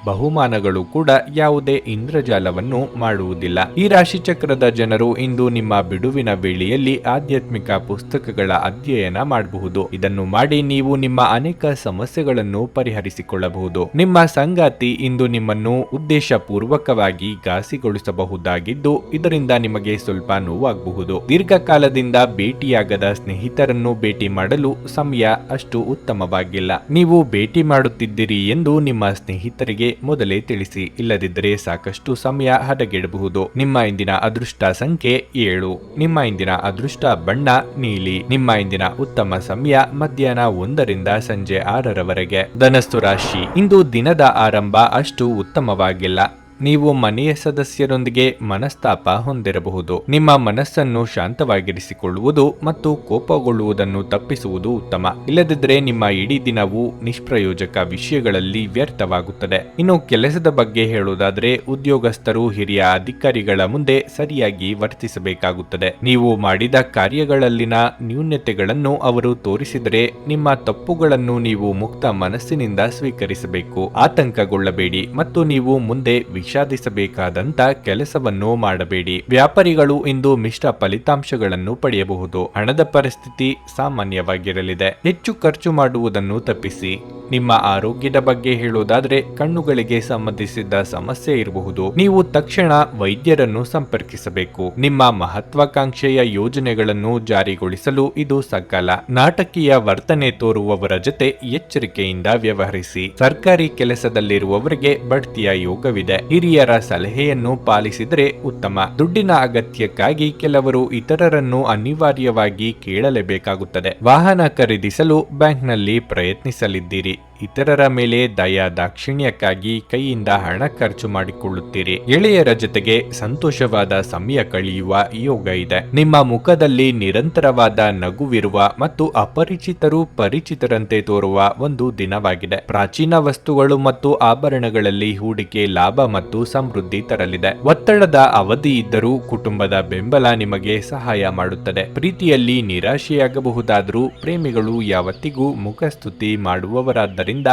ಬಹುಮಾನಗಳು ಕೂಡ ಯಾವುದೇ ಇಂದ್ರಜಾಲವನ್ನು ಮಾಡುವುದಿಲ್ಲ. ಈ ರಾಶಿಚಕ್ರದ ಜನರು ಇಂದು ನಿಮ್ಮ ಬಿಡುವಿನ ವೇಳೆಯಲ್ಲಿ ಆಧ್ಯಾತ್ಮಿಕ ಪುಸ್ತಕಗಳ ಅಧ್ಯಯನ ಮಾಡಬಹುದು. ಇದನ್ನು ಮಾಡಿ ನೀವು ನಿಮ್ಮ ಅನೇಕ ಸಮಸ್ಯೆಗಳನ್ನು ಪರಿಹರಿಸಿಕೊಳ್ಳಬಹುದು. ನಿಮ್ಮ ಸಂಗಾತಿ ಇಂದು ನಿಮ್ಮನ್ನು ಉದ್ದೇಶಪೂರ್ವಕವಾಗಿ ಘಾಸಿಗೊಳಿಸಬಹುದಾಗಿದ್ದು ಇದರಿಂದ ನಿಮಗೆ ಸ್ವಲ್ಪ ನೋವಾಗಬಹುದು. ದೀರ್ಘಕಾಲದಿಂದ ಭೇಟಿಯಾಗದ ಸ್ನೇಹಿತರನ್ನು ಭೇಟಿ ಮಾಡಲು ಸಮಯ ಅಷ್ಟು ಉತ್ತಮವಾಗಿಲ್ಲ. ನೀವು ಭೇಟಿ ಮಾಡುತ್ತಿದ್ದೀರಿ ಎಂದು ನಿಮ್ಮ ಸ್ನೇಹಿತರಿಗೆ ಮೊದಲೇ ತಿಳಿಸಿ. ಇಲ್ಲದಿದ್ದರೆ ಸಾಕಷ್ಟು ಸಮಯ ಹದಗೆಡಬಹುದು. ನಿಮ್ಮ ಇಂದಿನ ಅದೃಷ್ಟ ಸಂಖ್ಯೆ 7. ನಿಮ್ಮ ಇಂದಿನ ಅದೃಷ್ಟ ಬಣ್ಣ ನೀಲಿ. ನಿಮ್ಮ ಇಂದಿನ ಉತ್ತಮ ಸಮಯ ಮಧ್ಯಾಹ್ನ 1 ರಿಂದ ಸಂಜೆ 6ರವರೆಗೆ. ಧನಸ್ಸು ರಾಶಿ. ಇಂದು ದಿನದ ಆರಂಭ ಅಷ್ಟು ಉತ್ತಮವಾಗಿಲ್ಲ. ನೀವು ಮನೆಯ ಸದಸ್ಯರೊಂದಿಗೆ ಮನಸ್ತಾಪ ಹೊಂದಿರಬಹುದು. ನಿಮ್ಮ ಮನಸ್ಸನ್ನು ಶಾಂತವಾಗಿರಿಸಿಕೊಳ್ಳುವುದು ಮತ್ತು ಕೋಪಗೊಳ್ಳುವುದನ್ನು ತಪ್ಪಿಸುವುದು ಉತ್ತಮ. ಇಲ್ಲದಿದ್ದರೆ ನಿಮ್ಮ ಇಡೀ ದಿನವೂ ನಿಷ್ಪ್ರಯೋಜಕ ವಿಷಯಗಳಲ್ಲಿ ವ್ಯರ್ಥವಾಗುತ್ತದೆ. ಇನ್ನು ಕೆಲಸದ ಬಗ್ಗೆ ಹೇಳುವುದಾದರೆ ಉದ್ಯೋಗಸ್ಥರು ಹಿರಿಯ ಅಧಿಕಾರಿಗಳ ಮುಂದೆ ಸರಿಯಾಗಿ ವರ್ತಿಸಬೇಕಾಗುತ್ತದೆ. ನೀವು ಮಾಡಿದ ಕಾರ್ಯಗಳಲ್ಲಿನ ನ್ಯೂನತೆಗಳನ್ನು ಅವರು ತೋರಿಸಿದರೆ ನಿಮ್ಮ ತಪ್ಪುಗಳನ್ನು ನೀವು ಮುಕ್ತ ಮನಸ್ಸಿನಿಂದ ಸ್ವೀಕರಿಸಬೇಕು. ಆತಂಕಗೊಳ್ಳಬೇಡಿ ಮತ್ತು ನೀವು ಮುಂದೆ ವಿಷಾದಿಸಬೇಕಾದಂತ ಕೆಲಸವನ್ನು ಮಾಡಬೇಡಿ. ವ್ಯಾಪಾರಿಗಳು ಇಂದು ಮಿಶ್ರ ಫಲಿತಾಂಶಗಳನ್ನು ಪಡೆಯಬಹುದು. ಹಣದ ಪರಿಸ್ಥಿತಿ ಸಾಮಾನ್ಯವಾಗಿರಲಿದೆ. ಹೆಚ್ಚು ಖರ್ಚು ಮಾಡುವುದನ್ನು ತಪ್ಪಿಸಿ. ನಿಮ್ಮ ಆರೋಗ್ಯದ ಬಗ್ಗೆ ಹೇಳುವುದಾದ್ರೆ ಕಣ್ಣುಗಳಿಗೆ ಸಂಬಂಧಿಸಿದ ಸಮಸ್ಯೆ ಇರಬಹುದು. ನೀವು ತಕ್ಷಣ ವೈದ್ಯರನ್ನು ಸಂಪರ್ಕಿಸಬೇಕು. ನಿಮ್ಮ ಮಹತ್ವಾಕಾಂಕ್ಷೆಯ ಯೋಜನೆಗಳನ್ನು ಜಾರಿಗೊಳಿಸಲು ಇದು ಸಕಾಲ. ನಾಟಕೀಯ ವರ್ತನೆ ತೋರುವವರ ಜೊತೆ ಎಚ್ಚರಿಕೆಯಿಂದ ವ್ಯವಹರಿಸಿ. ಸರ್ಕಾರಿ ಕೆಲಸದಲ್ಲಿರುವವರಿಗೆ ಬಡ್ತಿಯ ಯೋಗವಿದೆ. ಹಿರಿಯರ ಸಲಹೆಯನ್ನು ಪಾಲಿಸಿದರೆ ಉತ್ತಮ. ದುಡ್ಡಿನ ಅಗತ್ಯಕ್ಕಾಗಿ ಕೆಲವರು ಇತರರನ್ನು ಅನಿವಾರ್ಯವಾಗಿ ಕೇಳಲೇಬೇಕಾಗುತ್ತದೆ. ವಾಹನ ಖರೀದಿಸಲು ಬ್ಯಾಂಕ್ನಲ್ಲಿ ಪ್ರಯತ್ನಿಸಲಿದ್ದೀರಿ. ಇತರರ ಮೇಲೆ ದಯಾ ದಾಕ್ಷಿಣ್ಯಕ್ಕಾಗಿ ಕೈಯಿಂದ ಹಣ ಖರ್ಚು ಮಾಡಿಕೊಳ್ಳುತ್ತೀರಿ. ಗೆಳೆಯರ ಜೊತೆಗೆ ಸಂತೋಷವಾದ ಸಮಯ ಕಳೆಯುವ ಯೋಗ ಇದೆ. ನಿಮ್ಮ ಮುಖದಲ್ಲಿ ನಿರಂತರವಾದ ನಗುವಿರುವ ಮತ್ತು ಅಪರಿಚಿತರು ಪರಿಚಿತರಂತೆ ತೋರುವ ಒಂದು ದಿನವಾಗಿದೆ. ಪ್ರಾಚೀನ ವಸ್ತುಗಳು ಮತ್ತು ಆಭರಣಗಳಲ್ಲಿ ಹೂಡಿಕೆ ಲಾಭ ಮತ್ತು ಸಮೃದ್ಧಿ ತರಲಿದೆ. ಒತ್ತಡದ ಅವಧಿ ಇದ್ದರೂ ಕುಟುಂಬದ ಬೆಂಬಲ ನಿಮಗೆ ಸಹಾಯ ಮಾಡುತ್ತದೆ. ಪ್ರೀತಿಯಲ್ಲಿ ನಿರಾಶೆಯಾಗಬಹುದಾದರೂ ಪ್ರೇಮಿಗಳು ಯಾವತ್ತಿಗೂ ಮುಖಸ್ತುತಿ ಮಾಡುವವರಾದ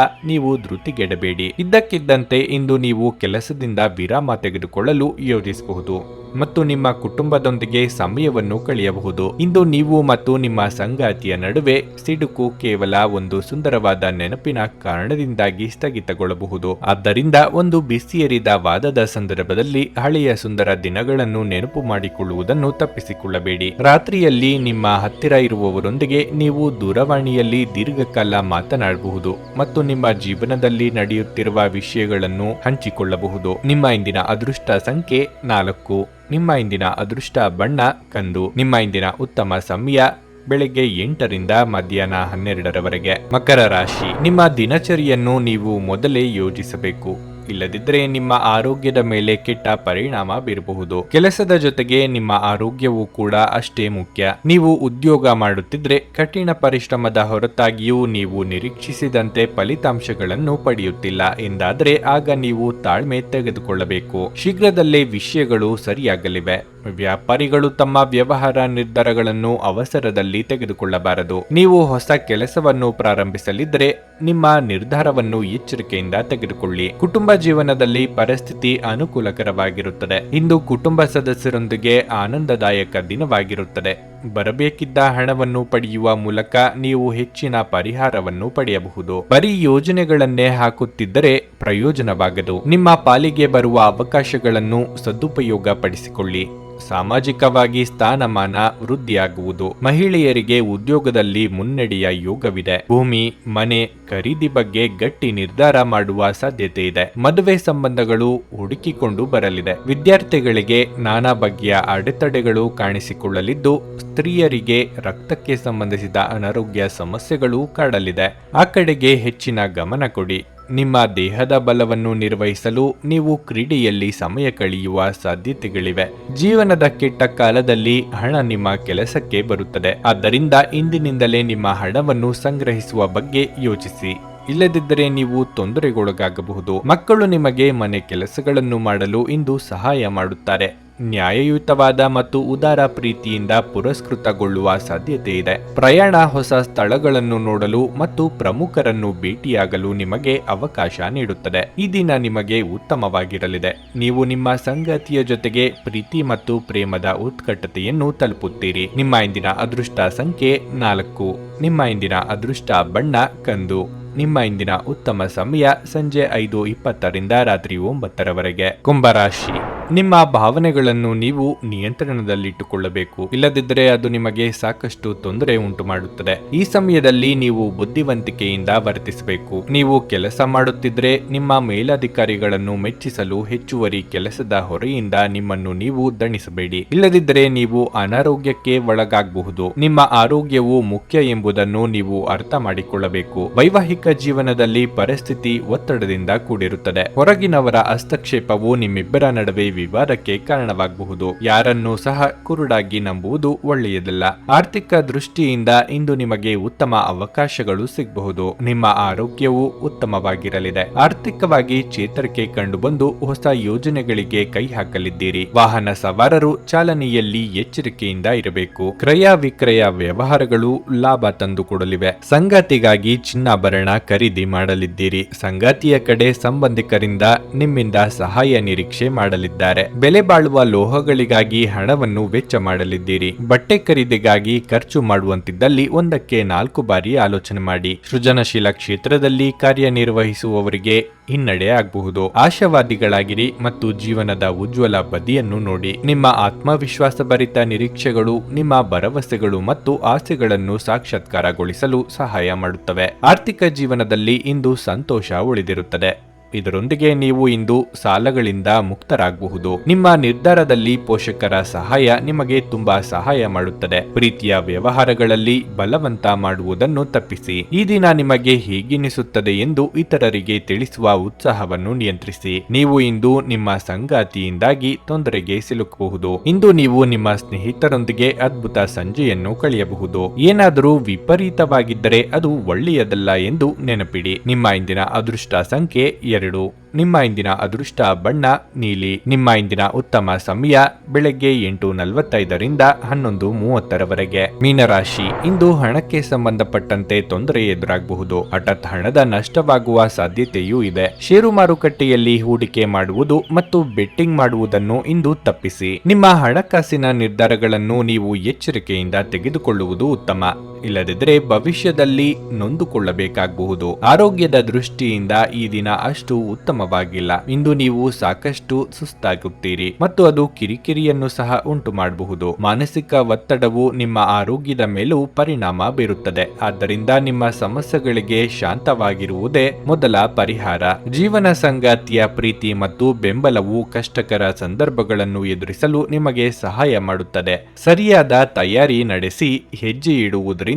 ನೀವು ಧೃತಿಗೆಡಬೇಡಿ. ಇದ್ದಕ್ಕಿದ್ದಂತೆ ಇಂದು ನೀವು ಕೆಲಸದಿಂದ ವಿರಾಮ ತೆಗೆದುಕೊಳ್ಳಲು ಯೋಜಿಸಬಹುದು ಮತ್ತು ನಿಮ್ಮ ಕುಟುಂಬದೊಂದಿಗೆ ಸಮಯವನ್ನು ಕಳೆಯಬಹುದು. ಇಂದು ನೀವು ಮತ್ತು ನಿಮ್ಮ ಸಂಗಾತಿಯ ನಡುವೆ ಸಿಡುಕು ಕೇವಲ ಒಂದು ಸುಂದರವಾದ ನೆನಪಿನ ಕಾರಣದಿಂದಾಗಿ ಸ್ಥಗಿತಗೊಳ್ಳಬಹುದು. ಆದ್ದರಿಂದ ಒಂದು ಬಿಸಿಯೇರಿದ ವಾದದ ಸಂದರ್ಭದಲ್ಲಿ ಹಳೆಯ ಸುಂದರ ದಿನಗಳನ್ನು ನೆನಪು ಮಾಡಿಕೊಳ್ಳುವುದನ್ನು ತಪ್ಪಿಸಿಕೊಳ್ಳಬೇಡಿ. ರಾತ್ರಿಯಲ್ಲಿ ನಿಮ್ಮ ಹತ್ತಿರ ಇರುವವರೊಂದಿಗೆ ನೀವು ದೂರವಾಣಿಯಲ್ಲಿ ದೀರ್ಘಕಾಲ ಮಾತನಾಡಬಹುದು ಮತ್ತು ನಿಮ್ಮ ಜೀವನದಲ್ಲಿ ನಡೆಯುತ್ತಿರುವ ವಿಷಯಗಳನ್ನು ಹಂಚಿಕೊಳ್ಳಬಹುದು. ನಿಮ್ಮ ಇಂದಿನ ಅದೃಷ್ಟ ಸಂಖ್ಯೆ 4. ನಿಮ್ಮ ಇಂದಿನ ಅದೃಷ್ಟ ಬಣ್ಣ ಕಂದು. ನಿಮ್ಮ ಇಂದಿನ ಉತ್ತಮ ಸಮಯ ಬೆಳಗ್ಗೆ 8 ರಿಂದ ಮಧ್ಯಾಹ್ನ 12ರವರೆಗೆ. ಮಕರ ರಾಶಿ. ನಿಮ್ಮ ದಿನಚರಿಯನ್ನು ನೀವು ಮೊದಲೇ ಯೋಜಿಸಬೇಕು. ಇಲ್ಲದಿದ್ದರೆ ನಿಮ್ಮ ಆರೋಗ್ಯದ ಮೇಲೆ ಕೆಟ್ಟ ಪರಿಣಾಮ ಬೀರಬಹುದು. ಕೆಲಸದ ಜೊತೆಗೆ ನಿಮ್ಮ ಆರೋಗ್ಯವೂ ಕೂಡ ಅಷ್ಟೇ ಮುಖ್ಯ. ನೀವು ಉದ್ಯೋಗ ಮಾಡುತ್ತಿದ್ರೆ ಕಠಿಣ ಪರಿಶ್ರಮದ ಹೊರತಾಗಿಯೂ ನೀವು ನಿರೀಕ್ಷಿಸಿದಂತೆ ಫಲಿತಾಂಶಗಳನ್ನು ಪಡೆಯುತ್ತಿಲ್ಲ ಎಂದಾದರೆ ಆಗ ನೀವು ತಾಳ್ಮೆ ತೆಗೆದುಕೊಳ್ಳಬೇಕು. ಶೀಘ್ರದಲ್ಲೇ ವಿಷಯಗಳು ಸರಿಯಾಗಲಿವೆ. ವ್ಯಾಪಾರಿಗಳು ತಮ್ಮ ವ್ಯವಹಾರ ನಿರ್ಧಾರಗಳನ್ನು ಅವಸರದಲ್ಲಿ ತೆಗೆದುಕೊಳ್ಳಬಾರದು. ನೀವು ಹೊಸ ಕೆಲಸವನ್ನು ಪ್ರಾರಂಭಿಸಲಿದ್ದರೆ ನಿಮ್ಮ ನಿರ್ಧಾರವನ್ನು ಎಚ್ಚರಿಕೆಯಿಂದ ತೆಗೆದುಕೊಳ್ಳಿ. ಕುಟುಂಬ ಜೀವನದಲ್ಲಿ ಪರಿಸ್ಥಿತಿ ಅನುಕೂಲಕರವಾಗಿರುತ್ತದೆ. ಇಂದು ಕುಟುಂಬ ಸದಸ್ಯರೊಂದಿಗೆ ಆನಂದದಾಯಕ ದಿನವಾಗಿರುತ್ತದೆ. ಬರಬೇಕಿದ್ದ ಹಣವನ್ನು ಪಡೆಯುವ ಮೂಲಕ ನೀವು ಹೆಚ್ಚಿನ ಪರಿಹಾರವನ್ನು ಪಡೆಯಬಹುದು. ಬರೀ ಯೋಜನೆಗಳನ್ನೇ ಹಾಕುತ್ತಿದ್ದರೆ ಪ್ರಯೋಜನವಾಗದು. ನಿಮ್ಮ ಪಾಲಿಗೆ ಬರುವ ಅವಕಾಶಗಳನ್ನು ಸದುಪಯೋಗ ಪಡಿಸಿಕೊಳ್ಳಿ. ಸಾಮಾಜಿಕವಾಗಿ ಸ್ಥಾನಮಾನ ವೃದ್ಧಿಯಾಗುವುದು. ಮಹಿಳೆಯರಿಗೆ ಉದ್ಯೋಗದಲ್ಲಿ ಮುನ್ನಡೆಯ ಯೋಗವಿದೆ. ಭೂಮಿ, ಮನೆ ಖರೀದಿ ಬಗ್ಗೆ ಗಟ್ಟಿ ನಿರ್ಧಾರ ಮಾಡುವ ಸಾಧ್ಯತೆ ಇದೆ. ಮದುವೆ ಸಂಬಂಧಗಳು ಹುಡುಕಿಕೊಂಡು ಬರಲಿದೆ. ವಿದ್ಯಾರ್ಥಿಗಳಿಗೆ ನಾನಾ ಬಗೆಯ ಅಡೆತಡೆಗಳು ಕಾಣಿಸಿಕೊಳ್ಳಲಿದ್ದು, ಸ್ತ್ರೀಯರಿಗೆ ರಕ್ತಕ್ಕೆ ಸಂಬಂಧಿಸಿದ ಅನಾರೋಗ್ಯ ಸಮಸ್ಯೆಗಳು ಕಾಡಲಿದೆ. ಆ ಕಡೆಗೆ ಹೆಚ್ಚಿನ ಗಮನ ಕೊಡಿ. ನಿಮ್ಮ ದೇಹದ ಬಲವನ್ನು ನಿರ್ವಹಿಸಲು ನೀವು ಕ್ರೀಡೆಯಲ್ಲಿ ಸಮಯ ಕಳೆಯುವ ಸಾಧ್ಯತೆಗಳಿವೆ. ಜೀವನದ ಕೆಟ್ಟ ಕಾಲದಲ್ಲಿ ಹಣ ನಿಮ್ಮ ಕೆಲಸಕ್ಕೆ ಬರುತ್ತದೆ. ಆದ್ದರಿಂದ ಇಂದಿನಿಂದಲೇ ನಿಮ್ಮ ಹಣವನ್ನು ಸಂಗ್ರಹಿಸುವ ಬಗ್ಗೆ ಯೋಚಿಸಿ. ಇಲ್ಲದಿದ್ದರೆ ನೀವು ತೊಂದರೆಗೊಳಗಾಗಬಹುದು. ಮಕ್ಕಳು ನಿಮಗೆ ಮನೆ ಕೆಲಸಗಳನ್ನು ಮಾಡಲು ಇಂದು ಸಹಾಯ ಮಾಡುತ್ತಾರೆ. ನ್ಯಾಯಯುತವಾದ ಮತ್ತು ಉದಾರ ಪ್ರೀತಿಯಿಂದ ಪುರಸ್ಕೃತಗೊಳ್ಳುವ ಸಾಧ್ಯತೆ ಇದೆ. ಪ್ರಯಾಣ, ಹೊಸ ಸ್ಥಳಗಳನ್ನು ನೋಡಲು ಮತ್ತು ಪ್ರಮುಖರನ್ನು ಭೇಟಿಯಾಗಲು ನಿಮಗೆ ಅವಕಾಶ ನೀಡುತ್ತದೆ. ಈ ದಿನ ನಿಮಗೆ ಉತ್ತಮವಾಗಿರಲಿದೆ. ನೀವು ನಿಮ್ಮ ಸಂಗಾತಿಯ ಜೊತೆಗೆ ಪ್ರೀತಿ ಮತ್ತು ಪ್ರೇಮದ ಉತ್ಕಟತೆಯನ್ನು ತಲುಪುತ್ತೀರಿ. ನಿಮ್ಮ ಇಂದಿನ ಅದೃಷ್ಟ ಸಂಖ್ಯೆ 4. ನಿಮ್ಮ ಇಂದಿನ ಅದೃಷ್ಟ ಬಣ್ಣ ಕಂದು. ನಿಮ್ಮ ಇಂದಿನ ಉತ್ತಮ ಸಮಯ ಸಂಜೆ 5:20ರಿಂದ ರಾತ್ರಿ 9ರವರೆಗೆ. ಕುಂಭರಾಶಿ, ನಿಮ್ಮ ಭಾವನೆಗಳನ್ನು ನೀವು ನಿಯಂತ್ರಣದಲ್ಲಿಟ್ಟುಕೊಳ್ಳಬೇಕು. ಇಲ್ಲದಿದ್ದರೆ ಅದು ನಿಮಗೆ ಸಾಕಷ್ಟು ತೊಂದರೆ ಉಂಟು ಮಾಡುತ್ತದೆ. ಈ ಸಮಯದಲ್ಲಿ ನೀವು ಬುದ್ಧಿವಂತಿಕೆಯಿಂದ ವರ್ತಿಸಬೇಕು. ನೀವು ಕೆಲಸ ಮಾಡುತ್ತಿದ್ರೆ ನಿಮ್ಮ ಮೇಲಧಿಕಾರಿಗಳನ್ನು ಮೆಚ್ಚಿಸಲು ಹೆಚ್ಚುವರಿ ಕೆಲಸದ ಹೊರೆಯಿಂದ ನಿಮ್ಮನ್ನು ನೀವು ದಣಿಸಬೇಡಿ. ಇಲ್ಲದಿದ್ದರೆ ನೀವು ಅನಾರೋಗ್ಯಕ್ಕೆ ಒಳಗಾಗಬಹುದು. ನಿಮ್ಮ ಆರೋಗ್ಯವು ಮುಖ್ಯ ಎಂಬುದನ್ನು ನೀವು ಅರ್ಥ ಮಾಡಿಕೊಳ್ಳಬೇಕು. ವೈವಾಹಿಕ ಜೀವನದಲ್ಲಿ ಪರಿಸ್ಥಿತಿ ಒತ್ತಡದಿಂದ ಕೂಡಿರುತ್ತದೆ. ಹೊರಗಿನವರ ಹಸ್ತಕ್ಷೇಪವು ನಿಮ್ಮಿಬ್ಬರ ನಡುವೆ ವಿವಾದಕ್ಕೆ ಕಾರಣವಾಗಬಹುದು. ಯಾರನ್ನೂ ಸಹ ಕುರುಡಾಗಿ ನಂಬುವುದು ಒಳ್ಳೆಯದಲ್ಲ. ಆರ್ಥಿಕ ದೃಷ್ಟಿಯಿಂದ ಇಂದು ನಿಮಗೆ ಉತ್ತಮ ಅವಕಾಶಗಳು ಸಿಗಬಹುದು. ನಿಮ್ಮ ಆರೋಗ್ಯವು ಉತ್ತಮವಾಗಿರಲಿದೆ. ಆರ್ಥಿಕವಾಗಿ ಚೇತರಿಕೆ ಕಂಡುಬಂದು ಹೊಸ ಯೋಜನೆಗಳಿಗೆ ಕೈ ಹಾಕಲಿದ್ದೀರಿ. ವಾಹನ ಸವಾರರು ಚಾಲನೆಯಲ್ಲಿ ಎಚ್ಚರಿಕೆಯಿಂದ ಇರಬೇಕು. ಕ್ರಯ ವಿಕ್ರಯ ವ್ಯವಹಾರಗಳು ಲಾಭ ತಂದುಕೊಡಲಿವೆ. ಸಂಗಾತಿಗಾಗಿ ಚಿನ್ನಾಭರಣ ಖರೀದಿ ಮಾಡಲಿದ್ದೀರಿ. ಸಂಗಾತಿಯ ಕಡೆ ಸಂಬಂಧಿಕರಿಂದ ನಿಮ್ಮಿಂದ ಸಹಾಯ ನಿರೀಕ್ಷೆ ಮಾಡಲಿದ್ದಾರೆ. ಬೆಲೆ ಬಾಳುವ ಲೋಹಗಳಿಗಾಗಿ ಹಣವನ್ನು ವೆಚ್ಚ ಮಾಡಲಿದ್ದೀರಿ. ಬಟ್ಟೆ ಖರೀದಿಗಾಗಿ ಖರ್ಚು ಮಾಡುವಂತಿದ್ದಲ್ಲಿ 1ಕ್ಕೆ 4 ಬಾರಿ ಆಲೋಚನೆ ಮಾಡಿ. ಸೃಜನಶೀಲ ಕ್ಷೇತ್ರದಲ್ಲಿ ಕಾರ್ಯನಿರ್ವಹಿಸುವವರಿಗೆ ಹಿನ್ನಡೆ ಆಗಬಹುದು. ಆಶಾವಾದಿಗಳಾಗಿರಿ ಮತ್ತು ಜೀವನದ ಉಜ್ವಲ ಬದಿಯನ್ನು ನೋಡಿ. ನಿಮ್ಮ ಆತ್ಮವಿಶ್ವಾಸ ಭರಿತ ನಿರೀಕ್ಷೆಗಳು ನಿಮ್ಮ ಭರವಸೆಗಳು ಮತ್ತು ಆಸೆಗಳನ್ನು ಸಾಕ್ಷಾತ್ಕಾರಗೊಳಿಸಲು ಸಹಾಯ ಮಾಡುತ್ತವೆ. ಆರ್ಥಿಕ ಜೀವನದಲ್ಲಿ ಇಂದು ಸಂತೋಷ ಉಳಿದಿರುತ್ತದೆ. ಇದರೊಂದಿಗೆ ನೀವು ಇಂದು ಸಾಲಗಳಿಂದ ಮುಕ್ತರಾಗಬಹುದು. ನಿಮ್ಮ ನಿರ್ಧಾರದಲ್ಲಿ ಪೋಷಕರ ಸಹಾಯ ನಿಮಗೆ ತುಂಬಾ ಸಹಾಯ ಮಾಡುತ್ತದೆ. ಪ್ರೀತಿಯ ವ್ಯವಹಾರಗಳಲ್ಲಿ ಬಲವಂತ ಮಾಡುವುದನ್ನು ತಪ್ಪಿಸಿ. ಈ ದಿನ ನಿಮಗೆ ಹೇಗೆನಿಸುತ್ತದೆ ಎಂದು ಇತರರಿಗೆ ತಿಳಿಸುವ ಉತ್ಸಾಹವನ್ನು ನಿಯಂತ್ರಿಸಿ. ನೀವು ಇಂದು ನಿಮ್ಮ ಸಂಗಾತಿಯಿಂದಾಗಿ ತೊಂದರೆಗೆ ಸಿಲುಕಬಹುದು. ಇಂದು ನೀವು ನಿಮ್ಮ ಸ್ನೇಹಿತರೊಂದಿಗೆ ಅದ್ಭುತ ಸಂಜೆಯನ್ನು ಕಳೆಯಬಹುದು. ಏನಾದರೂ ವಿಪರೀತವಾಗಿದ್ದರೆ ಅದು ಒಳ್ಳೆಯದಲ್ಲ ಎಂದು ನೆನಪಿಡಿ. ನಿಮ್ಮ ಇಂದಿನ ಅದೃಷ್ಟ ಸಂಖ್ಯೆ 2. ನಿಮ್ಮ ಇಂದಿನ ಅದೃಷ್ಟ ಬಣ್ಣ ನೀಲಿ. ನಿಮ್ಮ ಇಂದಿನ ಉತ್ತಮ ಸಮಯ ಬೆಳಗ್ಗೆ 8:45ರಿಂದ 11:30ರವರೆಗೆ. ಮೀನರಾಶಿ, ಇಂದು ಹಣಕ್ಕೆ ಸಂಬಂಧಪಟ್ಟಂತೆ ತೊಂದರೆ ಎದುರಾಗಬಹುದು. ಹಠಾತ್ ಹಣದ ನಷ್ಟವಾಗುವ ಸಾಧ್ಯತೆಯೂ ಇದೆ. ಷೇರು ಮಾರುಕಟ್ಟೆಯಲ್ಲಿ ಹೂಡಿಕೆ ಮಾಡುವುದು ಮತ್ತು ಬೆಟ್ಟಿಂಗ್ ಮಾಡುವುದನ್ನು ಇಂದು ತಪ್ಪಿಸಿ. ನಿಮ್ಮ ಹಣಕಾಸಿನ ನಿರ್ಧಾರಗಳನ್ನು ನೀವು ಎಚ್ಚರಿಕೆಯಿಂದ ತೆಗೆದುಕೊಳ್ಳುವುದು ಉತ್ತಮ. ಇಲ್ಲದಿದ್ದರೆ ಭವಿಷ್ಯದಲ್ಲಿ ನೊಂದುಕೊಳ್ಳಬೇಕಾಗಬಹುದು. ಆರೋಗ್ಯದ ದೃಷ್ಟಿಯಿಂದ ಈ ದಿನ ಅಷ್ಟು ಉತ್ತಮವಾಗಿಲ್ಲ. ಇಂದು ನೀವು ಸಾಕಷ್ಟು ಸುಸ್ತಾಗುತ್ತೀರಿ ಮತ್ತು ಅದು ಕಿರಿಕಿರಿಯನ್ನು ಸಹ ಉಂಟು ಮಾಡಬಹುದು. ಮಾನಸಿಕ ಒತ್ತಡವು ನಿಮ್ಮ ಆರೋಗ್ಯದ ಮೇಲೂ ಪರಿಣಾಮ ಬೀರುತ್ತದೆ. ಆದ್ದರಿಂದ ನಿಮ್ಮ ಸಮಸ್ಯೆಗಳಿಗೆ ಶಾಂತವಾಗಿರುವುದೇ ಮೊದಲ ಪರಿಹಾರ. ಜೀವನ ಸಂಗಾತಿಯ ಪ್ರೀತಿ ಮತ್ತು ಬೆಂಬಲವು ಕಷ್ಟಕರ ಸಂದರ್ಭಗಳನ್ನು ಎದುರಿಸಲು ನಿಮಗೆ ಸಹಾಯ ಮಾಡುತ್ತದೆ. ಸರಿಯಾದ ತಯಾರಿ ನಡೆಸಿ ಹೆಜ್ಜೆ ಇಡುವುದರಿಂದ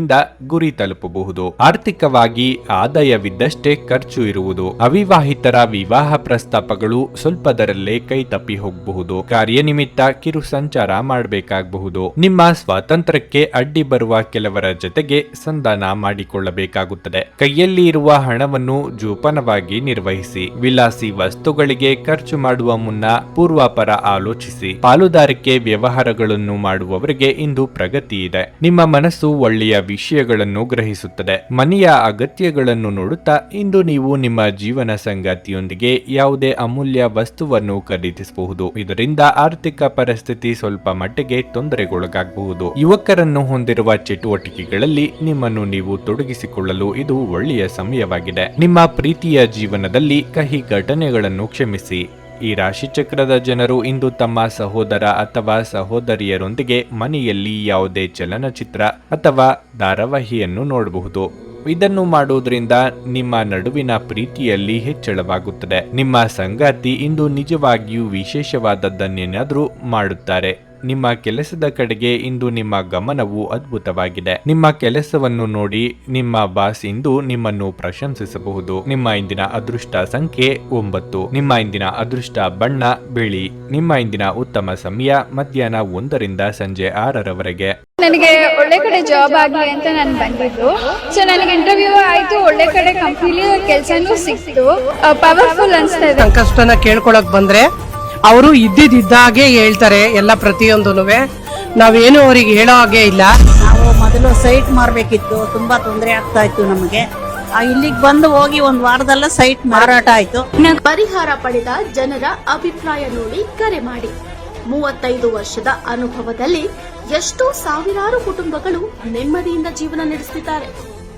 ಗುರಿ ತಲುಪಬಹುದು. ಆರ್ಥಿಕವಾಗಿ ಆದಾಯವಿದ್ದಷ್ಟೇ ಖರ್ಚು ಇರುವುದು. ಅವಿವಾಹಿತರ ವಿವಾಹ ಪ್ರಸ್ತಾಪಗಳು ಸ್ವಲ್ಪದರಲ್ಲೇ ಕೈ ತಪ್ಪಿ ಹೋಗಬಹುದು. ಕಾರ್ಯನಿಮಿತ್ತ ಕಿರು ಸಂಚಾರ ಮಾಡಬೇಕಾಗಬಹುದು. ನಿಮ್ಮ ಸ್ವಾತಂತ್ರ್ಯಕ್ಕೆ ಅಡ್ಡಿ ಬರುವ ಕೆಲವರ ಜೊತೆಗೆ ಸಂಧಾನ ಮಾಡಿಕೊಳ್ಳಬೇಕಾಗುತ್ತದೆ. ಕೈಯಲ್ಲಿ ಇರುವ ಹಣವನ್ನು ಜೋಪಾನವಾಗಿ ನಿರ್ವಹಿಸಿ. ವಿಲಾಸಿ ವಸ್ತುಗಳಿಗೆ ಖರ್ಚು ಮಾಡುವ ಮುನ್ನ ಪೂರ್ವಾಪರ ಆಲೋಚಿಸಿ. ಪಾಲುದಾರಿಕೆ ವ್ಯವಹಾರಗಳನ್ನು ಮಾಡುವವರಿಗೆ ಇಂದು ಪ್ರಗತಿ ಇದೆ. ನಿಮ್ಮ ಮನಸ್ಸು ಒಳ್ಳೆಯ ವಿಷಯಗಳನ್ನು ಗ್ರಹಿಸುತ್ತದೆ. ಮನೆಯ ಅಗತ್ಯಗಳನ್ನು ನೋಡುತ್ತಾ ಇಂದು ನೀವು ನಿಮ್ಮ ಜೀವನ ಸಂಗಾತಿಯೊಂದಿಗೆ ಯಾವುದೇ ಅಮೂಲ್ಯ ವಸ್ತುವನ್ನು ಖರೀದಿಸಬಹುದು. ಇದರಿಂದ ಆರ್ಥಿಕ ಪರಿಸ್ಥಿತಿ ಸ್ವಲ್ಪ ಮಟ್ಟಿಗೆ ತೊಂದರೆಗೊಳಗಾಗಬಹುದು. ಯುವಕರನ್ನು ಹೊಂದಿರುವ ಚಟುವಟಿಕೆಗಳಲ್ಲಿ ನಿಮ್ಮನ್ನು ನೀವು ತೊಡಗಿಸಿಕೊಳ್ಳಲು ಇದು ಒಳ್ಳೆಯ ಸಮಯವಾಗಿದೆ. ನಿಮ್ಮ ಪ್ರೀತಿಯ ಜೀವನದಲ್ಲಿ ಕಹಿ ಘಟನೆಗಳನ್ನು ಕ್ಷಮಿಸಿ. ಈ ರಾಶಿಚಕ್ರದ ಜನರು ಇಂದು ತಮ್ಮ ಸಹೋದರ ಅಥವಾ ಸಹೋದರಿಯರೊಂದಿಗೆ ಮನೆಯಲ್ಲಿ ಯಾವುದೇ ಚಲನಚಿತ್ರ ಅಥವಾ ಧಾರಾವಾಹಿಯನ್ನು ನೋಡಬಹುದು. ಇದನ್ನು ಮಾಡುವುದರಿಂದ ನಿಮ್ಮ ನಡುವಿನ ಪ್ರೀತಿಯಲ್ಲಿ ಹೆಚ್ಚಳವಾಗುತ್ತದೆ. ನಿಮ್ಮ ಸಂಗಾತಿ ಇಂದು ನಿಜವಾಗಿಯೂ ವಿಶೇಷವಾದದ್ದನ್ನೇನಾದರೂ ಮಾಡುತ್ತಾರೆ. ನಿಮ್ಮ ಕೆಲಸದ ಕಡೆಗೆ ಇಂದು ನಿಮ್ಮ ಗಮನವು ಅದ್ಭುತವಾಗಿದೆ. ನಿಮ್ಮ ಕೆಲಸವನ್ನು ನೋಡಿ ನಿಮ್ಮ ಬಾಸ್ ಇಂದು ನಿಮ್ಮನ್ನು ಪ್ರಶಂಸಿಸಬಹುದು. ನಿಮ್ಮ ಇಂದಿನ ಅದೃಷ್ಟ ಸಂಖ್ಯೆ 9. ನಿಮ್ಮ ಇಂದಿನ ಅದೃಷ್ಟ ಬಣ್ಣ ಬಿಳಿ. ನಿಮ್ಮ ಇಂದಿನ ಉತ್ತಮ ಸಮಯ ಮಧ್ಯಾಹ್ನ 1 ರಿಂದ ಸಂಜೆ 6 ನನಗೆ ಒಳ್ಳೆ ಕಡೆ ಜಾಬ್ ಆಗಲಿ ಅಂತ ನಾನು ಬಂದಿದ್ದು. ಸೊ ನನಗೆ ಇಂಟರ್ವ್ಯೂ ಆಯ್ತು, ಒಳ್ಳೆ ಕಡೆ ಕಂಪ್ನಿಲಿ ಕೆಲಸನೂ ಸಿಕ್ತು. ಪವರ್ಫುಲ್ ಅನ್ಸ್ತಾ ಇದೆ. ಸಂಕಷ್ಟನ ಕೇಳ್ಕೊಳಕ್ ಬಂದ್ರೆ ಅವರು ಇದ್ದಿದ್ದಾಗೆ ಹೇಳ್ತಾರೆ ಎಲ್ಲ ಪ್ರತಿಯೊಂದೂನುವೆ. ನಾವೇನು ಅವ್ರಿಗೆ ಹೇಳೋ ಹಾಗೆ ಇಲ್ಲ. ನಾವು ಮೊದಲು ಸೈಟ್ ಮಾರಬೇಕಿತ್ತು, ತುಂಬಾ ತೊಂದರೆ ಆಗ್ತಾ ಇತ್ತು ನಮಗೆ. ಇಲ್ಲಿಗೆ ಬಂದು ಹೋಗಿ ಒಂದು ವಾರದಲ್ಲ ಸೈಟ್ ಮಾರಾಟ ಆಯ್ತು. ಪರಿಹಾರ ಪಡೆದ ಜನರ ಅಭಿಪ್ರಾಯ ನೋಡಿ ಕರೆ ಮಾಡಿ. 35 ವರ್ಷದ ಅನುಭವದಲ್ಲಿ ಎಷ್ಟೋ ಸಾವಿರಾರು ಕುಟುಂಬಗಳು ನೆಮ್ಮದಿಯಿಂದ ಜೀವನ ನಡೆಸುತ್ತಿದ್ದಾರೆ.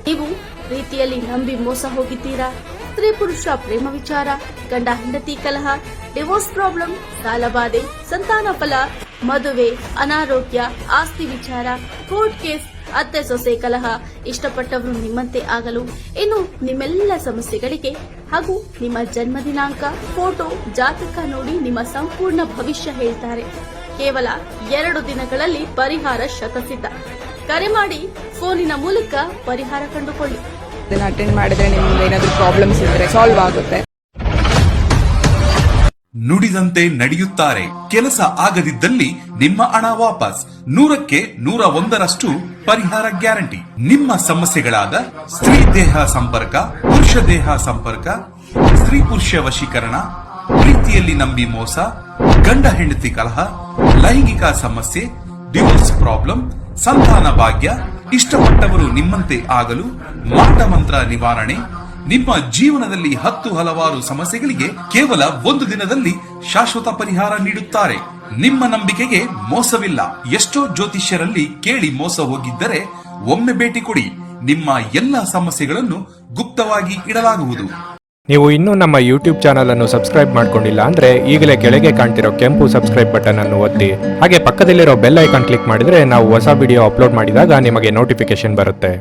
ನೀವು ಪ್ರೀತಿಯಲ್ಲಿ ನಂಬಿ ಮೋಸ ಹೋಗಿದ್ದೀರಾ? ಸ್ತ್ರೀ ಪುರುಷ ಪ್ರೇಮ ವಿಚಾರ, ಗಂಡ ಹೆಂಡತಿ ಕಲಹ, ಡಿವೋರ್ಸ್ ಪ್ರಾಬ್ಲಮ್, ಸಾಲಬಾಧೆ, ಸಂತಾನ ಫಲ, ಮದುವೆ, ಅನಾರೋಗ್ಯ, ಆಸ್ತಿ ವಿಚಾರ, ಕೋರ್ಟ್ ಕೇಸ್, ಅತ್ತೆ ಸೊಸೆ ಕಲಹ, ಇಷ್ಟಪಟ್ಟವರು ನಿಮ್ಮಂತೆ ಆಗಲು, ಇನ್ನು ನಿಮ್ಮೆಲ್ಲ ಸಮಸ್ಯೆಗಳಿಗೆ ಹಾಗೂ ನಿಮ್ಮ ಜನ್ಮ ದಿನಾಂಕ, ಫೋಟೋ, ಜಾತಕ ನೋಡಿ ನಿಮ್ಮ ಸಂಪೂರ್ಣ ಭವಿಷ್ಯ ಹೇಳ್ತಾರೆ. ಕೇವಲ 2 ದಿನಗಳಲ್ಲಿ ಪರಿಹಾರ ಶತಸಿದ್ಧ. ಕರೆ ಮಾಡಿ ಫೋನಿನ ಮೂಲಕ ಪರಿಹಾರ ಕಂಡುಕೊಳ್ಳಿ. ಅಟೆಂಡ್ ಮಾಡಿದ್ರೆ ನಿಮ್ಗೆ ಏನಾದರೂ ಪ್ರಾಬ್ಲಮ್ಸ್ ಇದ್ರೆ ಸಾಲ್ವ್ ಆಗುತ್ತೆ. ನುಡಿದಂತೆ ನಡೆಯುತ್ತಾರೆ. ಕೆಲಸ ಆಗದಿದ್ದಲ್ಲಿ ನಿಮ್ಮ ಹಣ ವಾಪಸ್. 100ಕ್ಕೆ 101ರಷ್ಟು ಪರಿಹಾರ ಗ್ಯಾರಂಟಿ. ನಿಮ್ಮ ಸಮಸ್ಯೆಗಳಾದ ಸ್ತ್ರೀ ದೇಹ ಸಂಪರ್ಕ, ಪುರುಷ ದೇಹ ಸಂಪರ್ಕ, ಸ್ತ್ರೀ ಪುರುಷ ವಶೀಕರಣ, ಪ್ರೀತಿಯಲ್ಲಿ ನಂಬಿ ಮೋಸ, ಗಂಡ ಹೆಂಡತಿ ಕಲಹ, ಲೈಂಗಿಕ ಸಮಸ್ಯೆ, ಡಿವೋರ್ಸ್ ಪ್ರಾಬ್ಲಮ್, ಸಂತಾನ ಭಾಗ್ಯ, ಇಷ್ಟಪಟ್ಟವರು ನಿಮ್ಮಂತೆ ಆಗಲು, ಮಾಟ ಮಂತ್ರ ನಿವಾರಣೆ, ನಿಮ್ಮ ಜೀವನದಲ್ಲಿ 10 ಹಲವಾರು ಸಮಸ್ಯೆಗಳಿಗೆ ಕೇವಲ 1 ದಿನದಲ್ಲಿ ಶಾಶ್ವತ ಪರಿಹಾರ ನೀಡುತ್ತಾರೆ. ನಿಮ್ಮ ನಂಬಿಕೆಗೆ ಮೋಸವಿಲ್ಲ. ಎಷ್ಟೋ ಜ್ಯೋತಿಷ್ಯರಲ್ಲಿ ಕೇಳಿ ಮೋಸ ಹೋಗಿದ್ದರೆ ಒಮ್ಮೆ ಭೇಟಿ ಕೊಡಿ. ನಿಮ್ಮ ಎಲ್ಲ ಸಮಸ್ಯೆಗಳನ್ನು ಗುಪ್ತವಾಗಿ ಇಡಲಾಗುವುದು. ನೀವು ಇನ್ನೂ ನಮ್ಮ ಯೂಟ್ಯೂಬ್ ಚಾನಲ್ ಅನ್ನು ಸಬ್ಸ್ಕ್ರೈಬ್ ಮಾಡ್ಕೊಂಡಿಲ್ಲ ಅಂದ್ರೆ ಈಗಲೇ ಕೆಳಗೆ ಕಾಣ್ತಿರೋ ಕೆಂಪು ಸಬ್ಸ್ಕ್ರೈಬ್ ಬಟನ್ ಅನ್ನು ಒತ್ತಿ. ಹಾಗೆ ಪಕ್ಕದಲ್ಲಿರೋ ಬೆಲ್ ಐಕಾನ್ ಕ್ಲಿಕ್ ಮಾಡಿದ್ರೆ ನಾವು ಹೊಸ ವಿಡಿಯೋ ಅಪ್ಲೋಡ್ ಮಾಡಿದಾಗ ನಿಮಗೆ ನೋಟಿಫಿಕೇಶನ್ ಬರುತ್ತೆ.